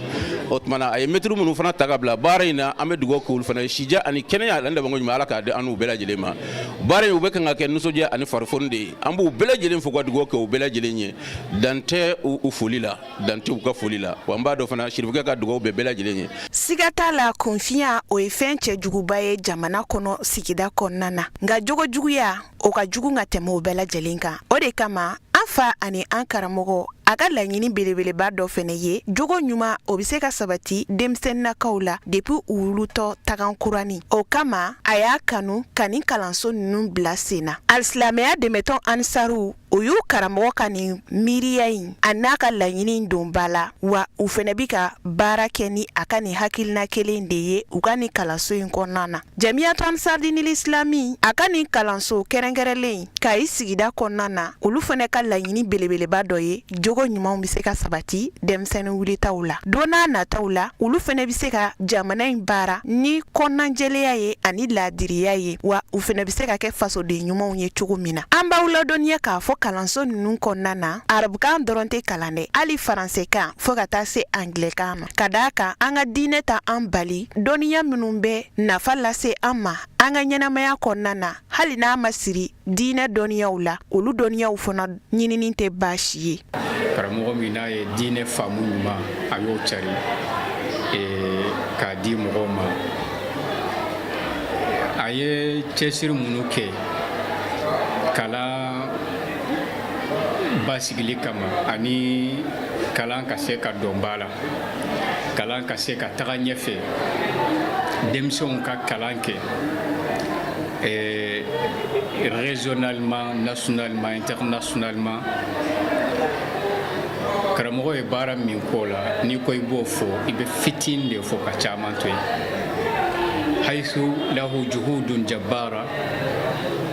o tuma na a ye mètre minnu fana ta ka bila baara in na an bɛ dugawu k'olu fana ye sija ani kɛnɛya ani labanko ɲuman Ala k'a di an n'u bɛɛ lajɛlen ma baara in u bɛ kan ka kɛ nisɔndiya ani farifoni de ye an b'u bɛɛ lajɛlen fo ka dugawu kɛ u bɛɛ lajɛlen ye dan tɛ u foli la dan tɛ u ka foli la wa an b'a dɔn fana sirifukɛ ka dugawu bɛɛ bɛɛ lajɛlen ye siga t'a la kunfiya o ye fɛn cɛjuguba ye jamana kɔnɔ sigida kɔnɔna na nka jogojuguya o ka jugu ka tɛmɛ o bɛɛ lajɛlen kan o de kama an fa ani an karamɔgɔ a ka laɲini belebeleba dɔ fɛnɛ ye jogo ɲuman o bɛ se ka sabati denmisɛnninakaw la depuis u wulutɔ tagankurani o kama a y'a kanu ka nin kalanso ninnu bila sen na alisilamɛya dɛmɛtɔn Ansaru o y'u karamɔgɔ ka nin miiriya in a n'a ka laɲini don ba la wa u fɛnɛ bi ka baara kɛ ni a ka nin hakilina kelen de ye u ka nin kalanso in kɔnɔna na Jamiyatu Ansardinil Islami a ka nin kalanso kɛrɛnkɛrɛnlen ka i sigida kɔnɔna na olu fɛnɛ ka laɲini belebeleba dɔ ye jogo ɲumanw bɛ se ka sabati denmisɛnnin wulitaw la don n'a nataw la olu fɛnɛ bɛ se ka jamana in baara ni kɔnɔnajɛlenya ye ani laadiriya ye wa u fɛnɛ bɛ se ka kɛ fasoden ɲumanw ye cogo min na an b'aw ladɔnniya k'a fɔ kalanso ninnu kɔnɔna na arabukan dɔrɔn tɛ kalan dɛ hali faransɛkan fo ka taa se anglɛkan ma ka d'a kan an ka diinɛ ta an bali dɔnniya minnu bɛ nafa lase an ma an ka ɲɛnamaya kɔnɔna na hali n'a ma siri diinɛ dɔnniyaw la olu dɔnniyaw fana ɲinini tɛ baasi ye karamɔgɔ min n'a ye diinɛ faamu ɲuman a y'o cari k'a di mɔgɔw ma a ye cɛsiri minnu kɛ kalan basigili kama ani kalan ka se ka dɔn ba la kalan ka se ka taga ɲɛfɛ denmisɛnw ka kalan kɛ régionalement nationalement internationalement karamɔgɔ ye baara min k'o la n'i ko i b'o fɔ i bɛ fitinin de fɔ ka caman to yen haythu lahu juhudun jabbara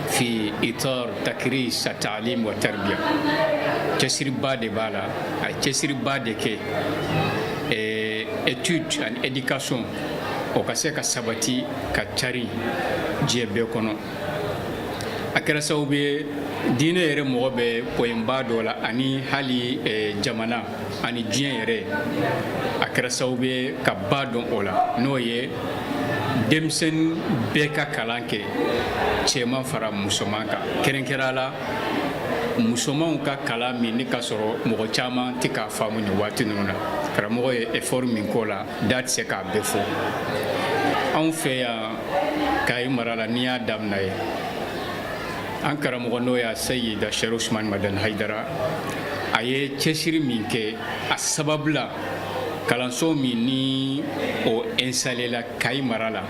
fi itar takris at-ta'lim wa tarbiya cɛsiriba de b'a la a ye cɛsiriba de kɛ étude and éducation o ka se ka sabati ka cari diɲɛ bɛɛ kɔnɔ a kɛra sababu ye diinɛ yɛrɛ mɔgɔ bɛ pɔyɛnba dɔ la ani hali jamana ani diɲɛ yɛrɛ a kɛra sababu ye ka ba dɔn o la n'o ye denmisɛnnin bɛɛ ka kalan kɛ cɛman fara musoman kan kɛrɛnkɛrɛnya la musomanw ka kalan min ni ka sɔrɔ mɔgɔ caman tɛ k'a faamu nin waati ninnu na karamɔgɔ ye effort min k'o la da tɛ se k'a bɛɛ fɔ anw fɛ yan kayi mara la n'i y'a daminɛ ye an karamɔgɔ n'o y'a Sayida Sheikh Usman Madan Haidara a ye cɛsiri min kɛ a sababu la kalanso min ni o installé la kayi mara la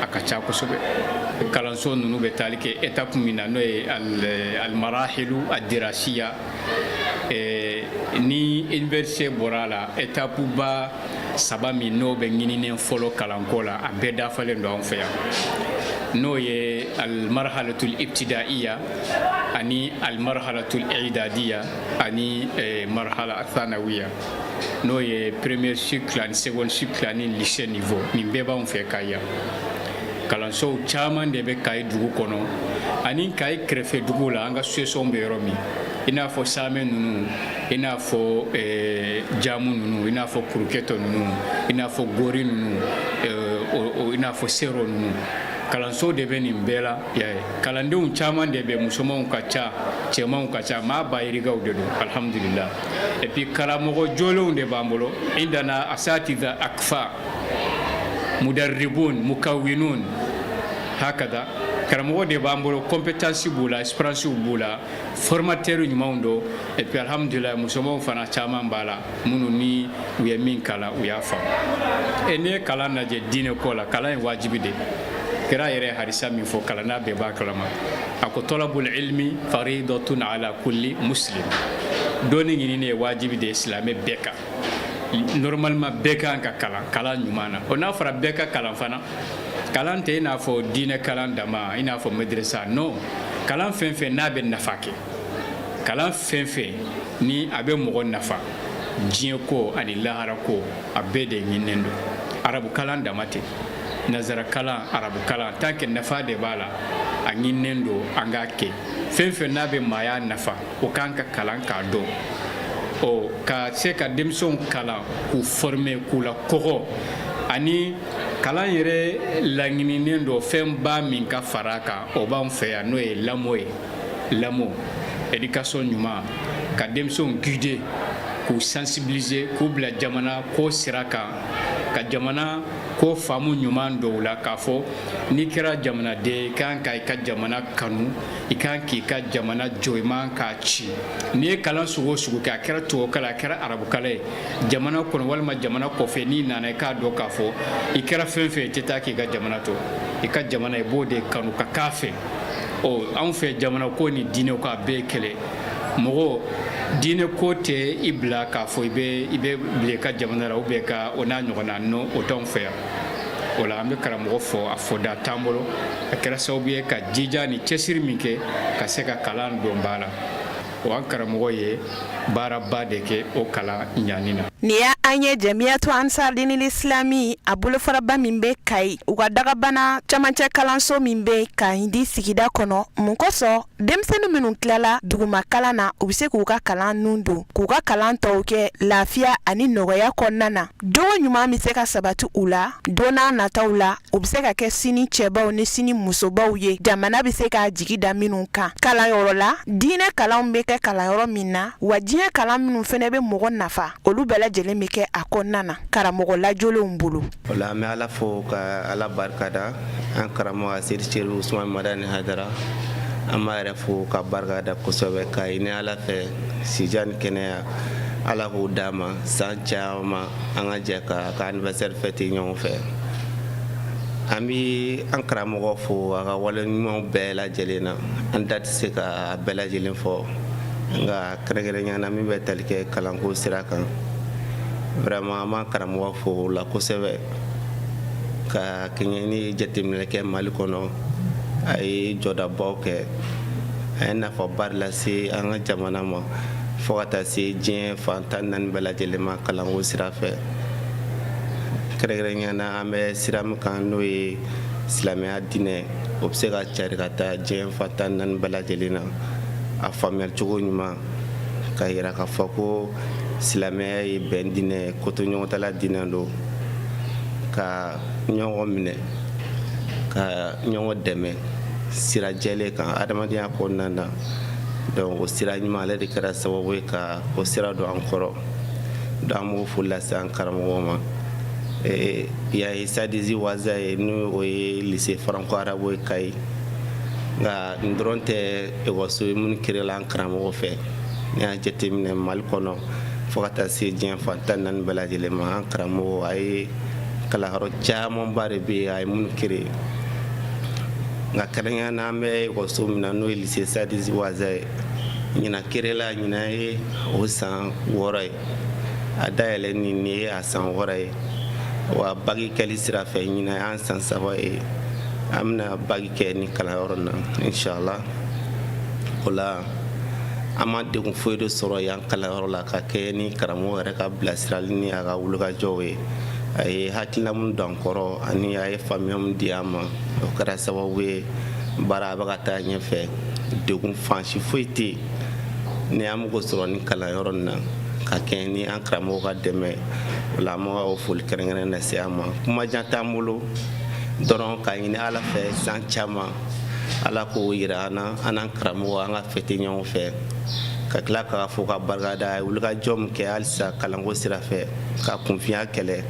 a ka ca kosɛbɛ kalanso ninnu bɛ taali kɛ étape min na n'o ye al-marahilu ad-dirasiya ni université bɔra la étape ba saba min n'o bɛ ɲininen fɔlɔ kalanko la a bɛɛ dafalen don an fɛ yan n'o ye al-marhalatul ibtidaiya ani al-marhalatul i'dadiya ani marhala thanawiya n'o ye premier cycle ani second cycle ani lycée niveau nin bɛɛ b'anw fɛ Kayi yan kalansow caman de bɛ Kayi dugu kɔnɔ ani Kayi kɛrɛfɛ dugu la an ka situation bɛ yɔrɔ min i n'a fɔ Samɛ ninnu i n'a fɔ Jamu ninnu i n'a fɔ Kurukɛtɔ ninnu i n'a fɔ Gori ninnu i n'a fɔ Sero ninnu kalanso de bɛ nin bɛɛ la kalandenw caman de bɛ musomanw ka ca cɛmanw ka ca maa bayirigaw de don alhamdulillah et puis karamɔgɔ jolenw de b'an bolo indana asatiza akfa mudarribun mukawwinun hakada karamɔgɔ de b'an bolo compétence b'u la expérience b'u la formateur ɲumanw don et puis alhamdulillah musomanw fana caman b'a la minnu ni u ye min kalan u y'a faamu n'i ye kalan lajɛ diinɛ ko la kalan ye wajibi de kira yɛrɛ hadisa min fɔ kalanna bɛɛ b'a kalama a ko talabul ilmi faridatun ala kulli muslim dɔnni ɲinini ye wajibi de ye silamɛ bɛɛ kan normalement bɛɛ kan ka kalan ɲuman na o n'a fɔra bɛɛ ka kalan fana kalan tɛ i n'a fɔ diinɛ kalan dama i n'a fɔ madrasa non kalan fɛn fɛn n'a bɛ nafa kɛ kalan fɛn fɛn ni a bɛ mɔgɔ nafa diɲɛ ko ani lahara ko a bɛɛ de ɲininen don arabu kalan dama tɛ nazara kalan arabu kalan tant que nafa de b'a la a ɲininen don an k'a kɛ fɛn fɛn n'a bɛ maaya nafa o kan ka kalan k'a dɔn ka se ka denmisɛnw kalan k'u former k'u la kɔgɔ ani kalan yɛrɛ laɲininen don fɛnba min ka fara kan o b'an fɛ yan n'o ye lamɔ ye lamɔ éducation ɲuman ka denmisɛnw guider k'u sensibiliser k'u bila jamana ko sira kan ka jamana ko faamu ɲuman dɔw la k'a fɔ n'i kɛra jamanaden i kan ka i ka jamana kanu i kan k'i ka jamana jɔ i man k'a ci n'i ye kalan sugu o sugu kɛ a kɛra tubabukalan a kɛra arabukalan ye jamana kɔnɔ walima jamana kɔfɛ n'i nana i k'a dɔn k'a fɔ i kɛra fɛn fɛn i tɛ taa k'i ka jamana to i ka jamana i b'o de kanu ka k'a fɛ anw fɛ jamana ko ni diinɛ ko a bɛɛ ye kɛlɛ mɔgɔ diinɛ ko tɛ i bila k'a fɔ i bɛ bila i ka jamana la ou bien ka o n'a ɲɔgɔnna non o t'anw fɛ yan o la an bɛ karamɔgɔ fɔ a fɔda t'an bolo a kɛra sababu ye ka jija ni cɛsiri min kɛ ka se ka kalan don ba la o an karamɔgɔ ye baaraba de kɛ o kalan ɲani na. Ni ya an ye Jamiyatu Ansar Dinil Islami a bolofaraba min bɛ Kayi u ka dagabana camancɛ kalanso min bɛ Kahindi sigida kɔnɔ mun kosɔn denmisɛnnin minnu tilala duguma kalan na u bɛ se k'u ka kalan nun don k'u ka kalan tɔw kɛ lafiya ani nɔgɔya kɔnɔna na dogo ɲuman bɛ se ka sabati u la don n'a nataw la u bɛ se ka kɛ sini cɛbaw ni sini musobaw ye jamana bɛ se ka jigi da minnu kan kalanyɔrɔ la diinɛ kalanw bɛ kɛ kalanyɔrɔ min na wa diinɛ kalan minnu fana bɛ mɔgɔ nafa olu bɛɛ lajɛlen bɛ kɛ a kɔnɔna na karamɔgɔ lajolenw bolo. O la an bɛ Ala fo ka Ala barikada an karamɔgɔ Seydi Sheikh Usman Madan Haidara an b'a yɛrɛ fo ka barikada kosɛbɛ ka ɲini Ala fɛ sija ni kɛnɛya Ala k'o d'a ma san caman an ka jɛ ka anniversaire fête ɲɔgɔn fɛ an bɛ an karamɔgɔ fo a ka wale ɲumanw bɛɛ lajɛlen na an da tɛ se ka bɛɛ lajɛlen fɔ nka kɛrɛnkɛrɛnnenya na min bɛ tali kɛ kalanko sira kan vraiment an b'an karamɔgɔ fo o la kosɛbɛ ka kɛɲɛ ni jateminɛ kɛ Mali kɔnɔ a ye jɔdabaw kɛ a ye nafaba lase an ka jamana ma fo ka taa se diɲɛ fan 14 bɛɛ lajɛlen ma kalanko sira fɛ kɛrɛnkɛrɛnnenya na an bɛ sira min kan n'o ye silamɛya diinɛ o bɛ se ka cari ka taa diɲɛ fan 14 bɛɛ lajɛlen na a faamuyali cogo ɲuman ka yira k'a fɔ ko silamɛya ye bɛn diinɛ koto ɲɔgɔntala diinɛ don ka ɲɔgɔn minɛ ka ɲɔgɔn dɛmɛ sira jɛlen kan adamadenya kɔnɔna na donc o sira ɲuman ale de kɛra sababu ye ka o sira don an kɔrɔ donc an b'o fo lase an karamɔgɔw ma ya sadisi waza ye n'o o ye lycée franco arabe Kayi nka n dɔrɔn tɛ ekɔliso ye minnu kirila an karamɔgɔ fɛ n'i y'a jateminɛ Mali kɔnɔ fo ka taa se diɲɛ fan 14 bɛɛ lajɛlen ma an karamɔgɔ a ye kalanyɔrɔ camanba de bɛ yen a ye minnu kiri nka kɛrɛnkɛrɛnnenya na an bɛ ekɔliso min na n'o ye lycée sadisi waza ye ɲina kirila ɲina ye o san 6 ye a dayɛlɛ nin ye a san 6 ye wa bagi kɛli sira fɛ ɲina y'an san 3 ye an bɛna bagi kɛ ni kalanyɔrɔ na inshallah o la an ma degun foyi de sɔrɔ yan kalanyɔrɔ la ka kɛ ni karamɔgɔ yɛrɛ ka bilasirali ni a ka wulikajɔw ye a ye hakilina min don an kɔrɔ ani a ye faamuya min di an ma o kɛra sababu ye baara a bɛ ka taa ɲɛfɛ degun fansi foyi tɛ yen ni an b'o sɔrɔ ni kalanyɔrɔ na ka kɛ ni an karamɔgɔ ka dɛmɛ o la an b'a o foli kɛrɛnkɛrɛnnen lase an ma kumajan t'an bolo dɔrɔn ka ɲini ala fɛ san caman ala k'o yira an na an n'an karamɔgɔ an ka fɛte ɲɔgɔn fɛ ka tila k'a fɔ ka barikada a ye wulikajɔ min kɛ halisa kalanko sira fɛ ka kunfinya kɛlɛ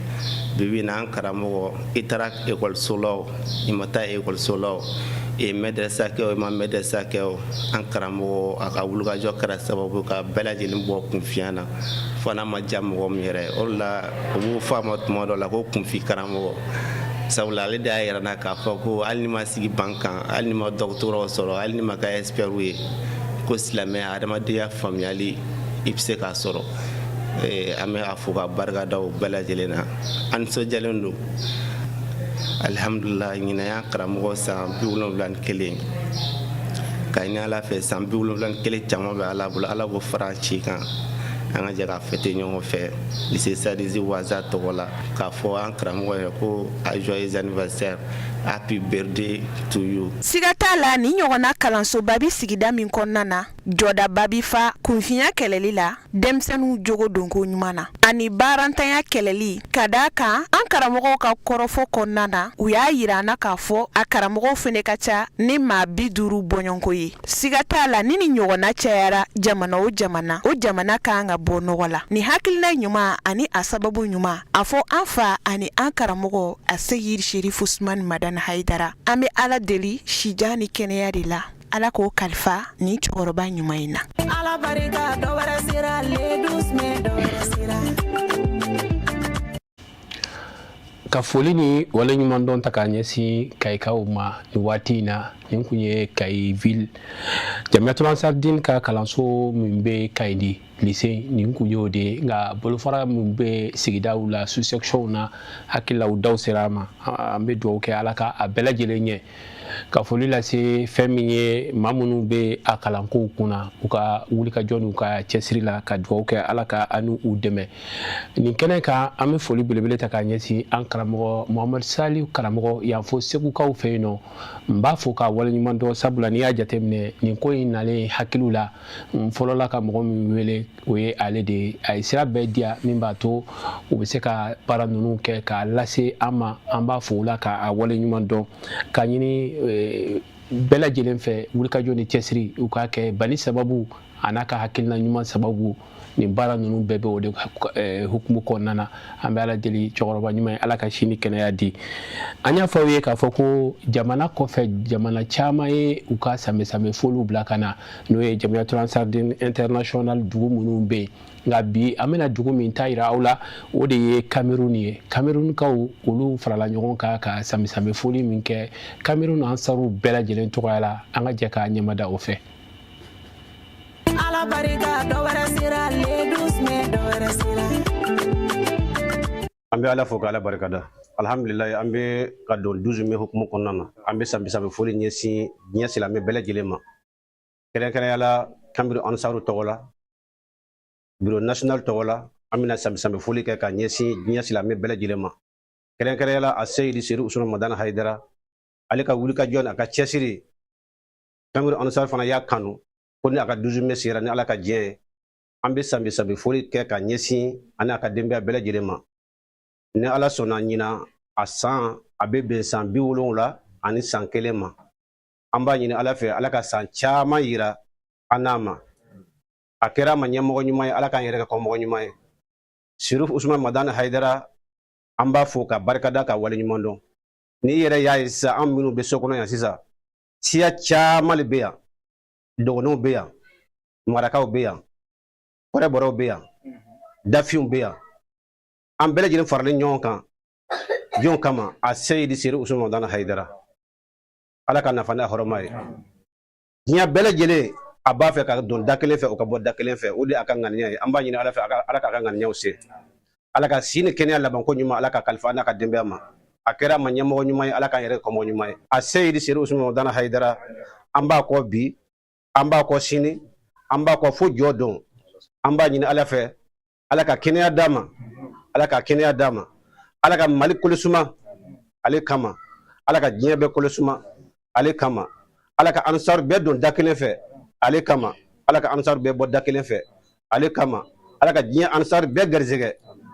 bibi na an karamɔgɔ i taara ekɔliso la o i ma taa ekɔliso la o i mɛdrɛsa kɛ o i ma mɛdrɛsa kɛ o an karamɔgɔ a ka wulikajɔ kɛra sababu ka bɛɛ lajɛlen bɔ kunfinya na fo n'a ma diya mɔgɔ min yɛrɛ o de la o b'o fɔ a ma tuma dɔ la ko kunfi karamɔgɔ sabula ale de y'a yira n na k'a fɔ ko hali ni ma sigi ban kan hali ni ma dɔgɔtɔrɔw sɔrɔ hali ni ma kɛ expert ye ko silamɛya adamadenya faamuyali i bɛ se k'a sɔrɔ an bɛ a fo ka barikada o bɛɛ lajɛlen na an nisɔndiyalen don alihamudulila ɲinan y'an karamɔgɔ san 71 ka ɲini ala fɛ san 71 caman bɛ ala bolo ala k'o fara an ci kan an ka jɛ ka fêter ɲɔgɔn fɛ lycée sadisi waza tɔgɔ la k'a fɔ an karamɔgɔ yɛrɛ ko a joyeux anniversaire happy birthday to you. Siga t'a la ni ɲɔgɔnna kalansoba bi sigida min kɔnɔna na jɔdaba bi fa kunfinya kɛlɛli la denmisɛnninw jogo donko ɲuman na ani baarantanya kɛlɛli ka d'a kan an karamɔgɔw ka kɔrɔfɔ kɔnɔna na u y'a yira an na k'a fɔ a karamɔgɔw fɛnɛ ka ca ni maa 50 bɔɲɔnko ye siga t'a la ni ɲɔgɔnna cayara jamana o jamana kan ka bɔ nɔgɔ la ni hakilina ɲuman ani a sababu ɲuman a fɔ an fa ani an karamɔgɔ a Seyid Sherif Usman Madani Haidara an bɛ ala deli sija ni kɛnɛya de la ala k'o kalifa ni cɛkɔrɔba ɲuman in na ala barika dɔ wɛrɛ sera le doucement dɔ wɛrɛ sera ka foli ni wale ɲuman dɔn ta k'a ɲɛsin kayikaw ma ni waati in na nin kun ye Kayi ville Jamiatul Ansardine ka kalanso min bɛ Kayidi lycée nin kun y'o de nka bolofara min bɛ sigidaw la sous section na hakilila u daw sera a ma an bɛ dugawu kɛ ala ka a bɛɛ lajɛlen ɲɛ ka foli lase fɛn min ye maa minnu bɛ a kalankow kunna u ka wulikajɔ n'u ka cɛsiri la ka dugawu kɛ ala ka ani u dɛmɛ nin kɛnɛ kan an bɛ foli belebele ta k'a ɲɛsin an karamɔgɔ Muhamadu Salihu karamɔgɔ yan fo segukaw fɛ yen nɔ n b'a fɔ ka waleɲuman dɔn sabula n'i y'a jateminɛ nin ko in nalen hakiliw la n fɔlɔla ka mɔgɔ min wele o ye ale de ye a ye sira bɛɛ diya min b'a to u bɛ se ka baara ninnu kɛ k'a lase an ma an b'a fɔ o la k'a waleɲuman dɔn ka ɲini bɛɛ lajɛlen fɛ wulikajɔ ni cɛsiri u k'a kɛ bani sababu a n'a ka hakilina ɲuman sababu nin baara ninnu bɛɛ bɛ o de hukumu kɔnɔna na an bɛ ala deli cɛkɔrɔba ɲuman ye ala ka si ni kɛnɛya di an y'a fɔ aw ye k'a fɔ ko jamana kɔfɛ jamana caman ye u ka samɛ foliw bila ka na n'o ye Jamiatul Ansardine international dugu minnu bɛ yen nka bi an bɛna dugu min ta yira aw la o de ye Cameroun ye Camerounkaw olu farala ɲɔgɔn kan ka samɛ foli min kɛ Cameroun ansaru bɛɛ lajɛlen tɔgɔya la an ka jɛ k'a ɲɛmada o fɛ. Ala barika dɔ wɛrɛ sera le doucement dɔ wɛrɛ sera an bɛ ala fo k'ala barikada alhamdulillah an bɛ ka don 12 mai hukumu kɔnɔna na an bɛ samɛ foli ɲɛsin diɲɛ silamɛ bɛɛ lajɛlen ma kɛrɛnkɛrɛnya la Cameroun ansaru tɔgɔ la bureau national tɔgɔ la an bɛna samɛ foli kɛ ka ɲɛsin diɲɛ silamɛ bɛɛ lajɛlen ma kɛrɛnkɛrɛnya la a Seyid Sherif Usman Madani Haidara ale ka wulikajɔ n'a ka cɛsiri Cameroun ansaru fana y'a kanu ko ni a ka 12 mai sera ni ala ka diɲɛ ye an bɛ samɛ foli kɛ ka ɲɛsin ani a ka denbaya bɛɛ lajɛlen ma ni ala sɔnna ɲina a san a bɛ bɛn san 70 ani san 1 ma an b'a ɲini ala fɛ ala ka san caman yira an n'a ma a kɛra ma ɲɛmɔgɔ ɲuman ye ala k'an yɛrɛ kɛ mɔgɔ ɲuman ye Sherif Usman Madani Haidara an b'a fo ka barikada ka waleɲuman dɔn ni yɛrɛ y'a ye sisan an minnu bɛ so kɔnɔ yan sisan siya caman de bɛ yan dɔgɔnɔw bɛ yan marakaw bɛ yan kɔrɛbɔrɔw bɛ yan dafinw bɛ yan an bɛɛ lajɛlen faralen ɲɔgɔn kan jɔn kama a seyidi seri usman madana haidara ala ka nafa n'a hɔrɔma ye diɲɛ bɛɛ lajɛlen a b'a fɛ ka don da kelen fɛ o ka bɔ da kelen fɛ o de a ka ŋaniya ye an b'a ɲini ala fɛ ala k'a ka ŋaniyaw se ala ka si ni kɛnɛya laban ko ɲuman ala ka kalifa n'a ka denbaya ma a kɛra ma ɲɛmɔgɔ ɲuman ye ala k'an yɛrɛ kɔmɔ ɲuman ye a seyidi seri usman madana haidara an b'a kɔ bi an b'a kɔ sini an b'a kɔ fo jɔ don an b'a ɲini ala fɛ ala ka kɛnɛya d'a ma ala ka kɛnɛya d'a ma ala ka mali kolosuma ale kama ala ka diɲɛ bɛɛ kolosuma ale kama ala ka ansaru bɛɛ don da kelen fɛ ale kama ala ka ansaru bɛɛ bɔ da kelen fɛ ale kama ala ka diɲɛ ansaru bɛɛ garisɛgɛ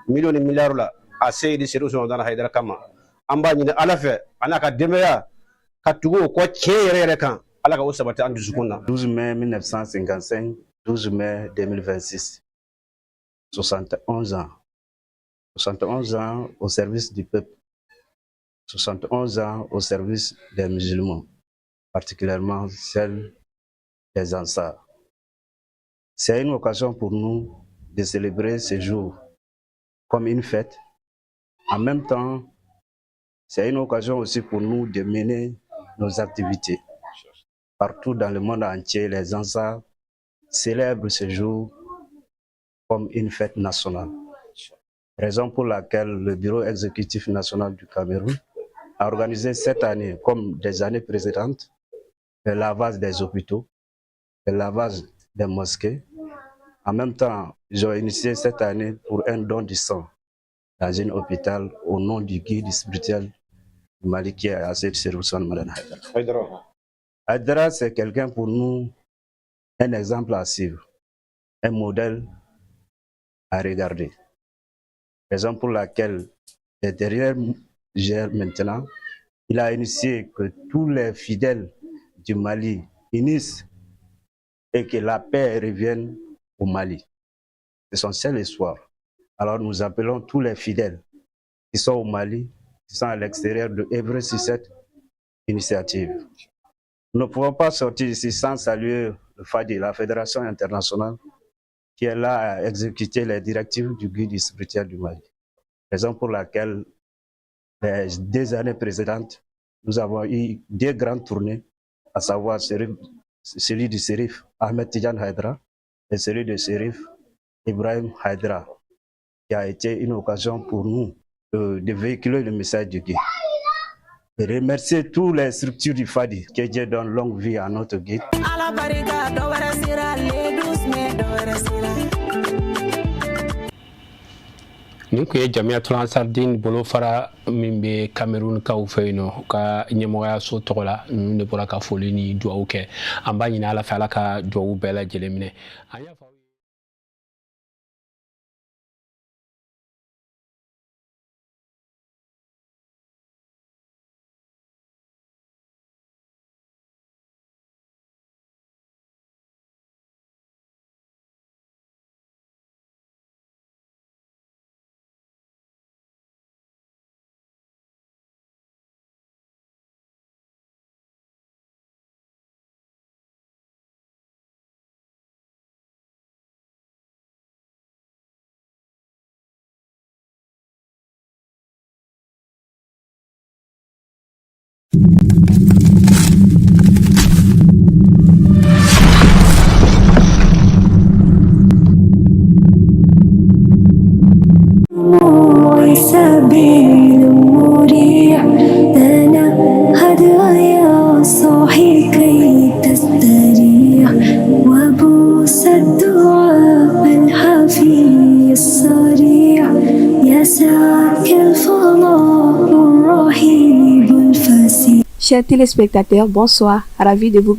miliyɔn ni miliyari la a seyidi seri usman madana haidara kama an b'a ɲini ala fɛ an'a ka denbaya ka tugu o kɔ tiɲɛ yɛrɛ yɛrɛ kan ala ka o sabati an dusukun na 12 mai 1955 12 mai 2026 71 ans 71 ans au service du peuple, 71 ans au service des musulmans, particulièrement celle des Ansars. C'est une occasion pour nous de célébrer ce jour comme une fête. En même temps, c'est une occasion aussi pour nous de mener nos activités. Partout dans le monde entier, les Ansars célèbrent ce jour comme une fête nationale. Raison pour laquelle le Bureau exécutif national du Cameroun a organisé cette année, comme des années précédentes, le lavage des hôpitaux, le lavage des mosquées. En même temps, ils ont initié cette année pour un don du sang dans un hôpital au nom du guide spirituel du Mali qui est Asset Seroussan Madan Haidara. Haidara, c'est quelqu'un pour nous, un exemple à suivre, un modèle à regarder. Raison pour laquelle, derrière maintenant, il a initié que tous les fidèles du Mali unissent et que la paix revienne au Mali. C'est son seul espoir. Alors nous appelons tous les fidèles qui sont au Mali, qui sont à l'extérieur de œuvrer sur cette initiative. Nous ne pouvons pas sortir ici sans saluer le FADI, la Fédération internationale, qui est là à exécuter les directives du guide spirituel du Mali. Raison pour laquelle, les 2 années précédentes, nous avons eu 2 grandes tournées, à savoir celui du Sérif Ahmed Tidjan Haidara et celui du Sérif Ibrahim Haidara, qui a été une occasion pour nous de véhiculer le message du guide. Et remercier toutes les structures du FADI, que Dieu donne longue vie à notre guide. nin kun ye jamiyatul ansardin bolo fara min bɛ Cameroun kaw fɛ yen nɔ ka ɲɛmɔgɔyaso tɔgɔ la ninnu de bɔra ka foli ni dugawu kɛ an b'a ɲini ala fɛ ala ka dugawu bɛɛ lajɛlen minɛ an y'a fɔ سبيل مريح أنا هدايا صاحي كي تستريح وبوس الدعاء الحفي الصريح يا ساك الفضاء الرهيب الفسيح. Chers téléspectateurs, bonsoir. Ravi de vous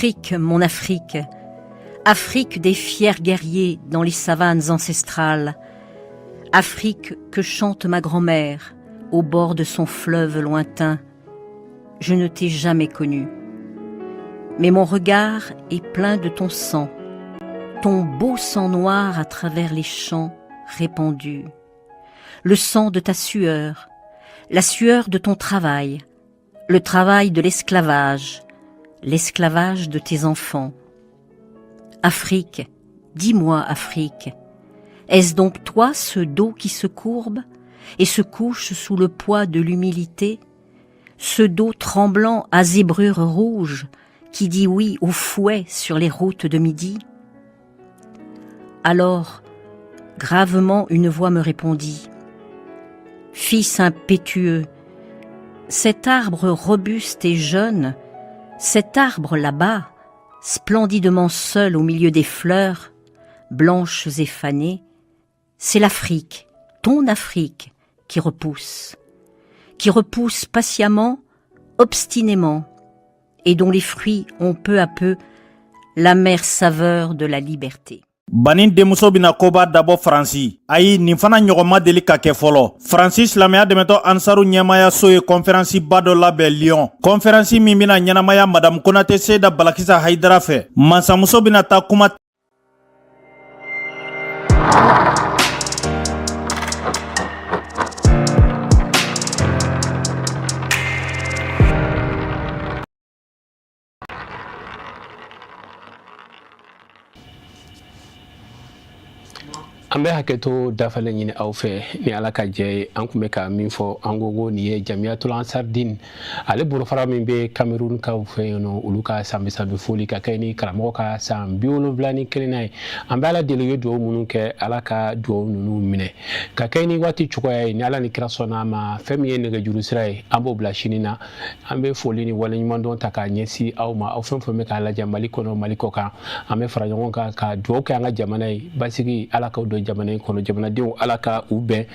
Afrique, mon Afrique, Afrique des fiers guerriers dans les savanes ancestrales, Afrique que chante ma grand-mère au bord de son fleuve lointain, je ne t'ai jamais connue. Mais mon regard est plein de ton sang, ton beau sang noir à travers les champs répandus, le sang de ta sueur, la sueur de ton travail, le travail de l'esclavage de tes enfants. Afrique, dis-moi Afrique, est-ce donc toi ce dos qui se courbe et se couche sous le poids de l'humilité, ce dos tremblant à zébrure rouge qui dit oui au fouet sur les routes de midi? Alors, gravement une voix me répondit, « Fils impétueux, cet arbre robuste et jeune, cet arbre là-bas, splendidement seul au milieu des fleurs, blanches et fanées, c'est l'Afrique, ton Afrique, qui repousse patiemment, obstinément, et dont les fruits ont peu à peu l'amère saveur de la liberté. » Banin demuso bina koba dabo Fransi ayi nin fana ɲɔgɔnma deli ka kɛ fɔlɔ. Fransi silamɛya dɛmɛtɔ ansaru ɲɛmaya so ye conférence ba dɔ labɛn Lyon. Conférence min bina ɲɛnamaya Madame Konate Seyda Balakisa Haidara fɛ. Mansamuso bina taa kuma an bɛ hakɛto dafalen ɲini aw fɛ ni ala ka jɛ ye an kun bɛ ka min fɔ an ko nin ye jamiyatul ansardin ale bolofara min bɛ Cameroun kaw fɛ yen nɔ olu ka sanbisabi foli ka kɛ ni karamɔgɔ ka san 71 na ye an bɛ ala deli u ye dugawu minnu kɛ ala ka dugawu ninnu minɛ ka kɛ ni waati cogoya ye ni ala ni kira sɔnna ma fɛn min ye nɛgɛjuru sira ye an b'o bila sini na an bɛ foli ni waleɲuman dɔn ta k'a ɲɛsin aw ma aw fɛn fɛn bɛ k'a lajɛ Mali kɔnɔ Mali kɔ kan an bɛ fara ɲɔgɔn kan ka dugawu kɛ an ka jamana ye basigi ala k'aw don jamana in kɔnɔ jamanadenw ala ka u bɛn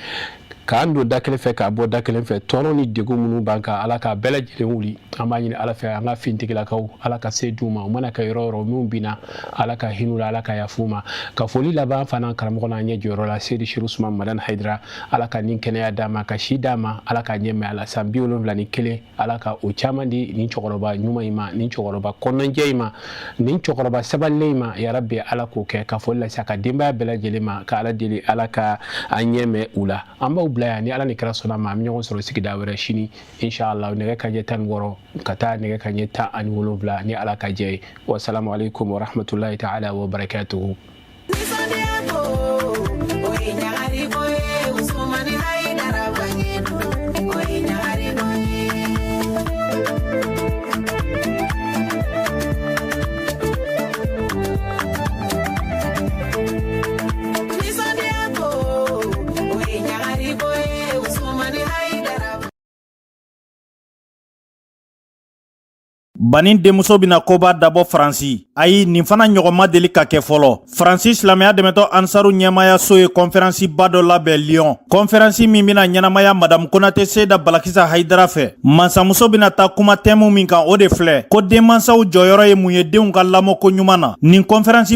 k'an don da kelen fɛ k'a bɔ da kelen fɛ tɔɔrɔ ni degun minnu b'an kan ala ka bɛɛ lajɛlen wuli an b'a ɲini ala fɛ an ka fintigilakaw ala ka se d'u ma u mana kɛ yɔrɔ yɔrɔ minnu bina ala ka hinɛ u la ala ka yafu ma ka foli laban fana karamɔgɔ n'an ɲɛ jɔyɔrɔ la Seydi Sheikh Usman Madani Haidara ala ka nin kɛnɛya d'a ma ka si d'a ma ala ka ɲɛ mɛn a la san 71 ala ka o caman di nin cɛkɔrɔba ɲuman in ma nin cɛkɔrɔba kɔnɔnajɛ in ma nin cɛkɔrɔba sabalilen in ma yarabi ala k'o kɛ ka foli lase a ka denbaya bɛɛ lajɛlen ma ka ala deli ala ka an ɲɛ mɛn u la an b'aw bila yan ni ala ni kira sɔnna ma an bɛ ɲɔgɔn sɔrɔ sigida wɛrɛ sini inshallah nɛgɛ kanɲɛ 16 ka taa nɛgɛ kanɲɛ 17 ni ala ka jɛ ye wassalamu alaikum wa rahmatullahi ta'ala wa barakatuhu. Banin demuso bina koba dabo Fransi ayi nin fana ɲɔgɔnma deli ka kɛ fɔlɔ. Fransi silamɛya dɛmɛtɔ ansaru ɲɛmaya so ye conférence ba dɔ labɛn Lyon. Conférence min bina ɲɛnamaya Madame Konate Seyda Balakisa Haidara fɛ. Mansamuso bina taa kuma tɛmu min kan o de filɛ ko denmansaw jɔyɔrɔ ye mun ye denw ka lamɔko ɲuman na. Nin conférence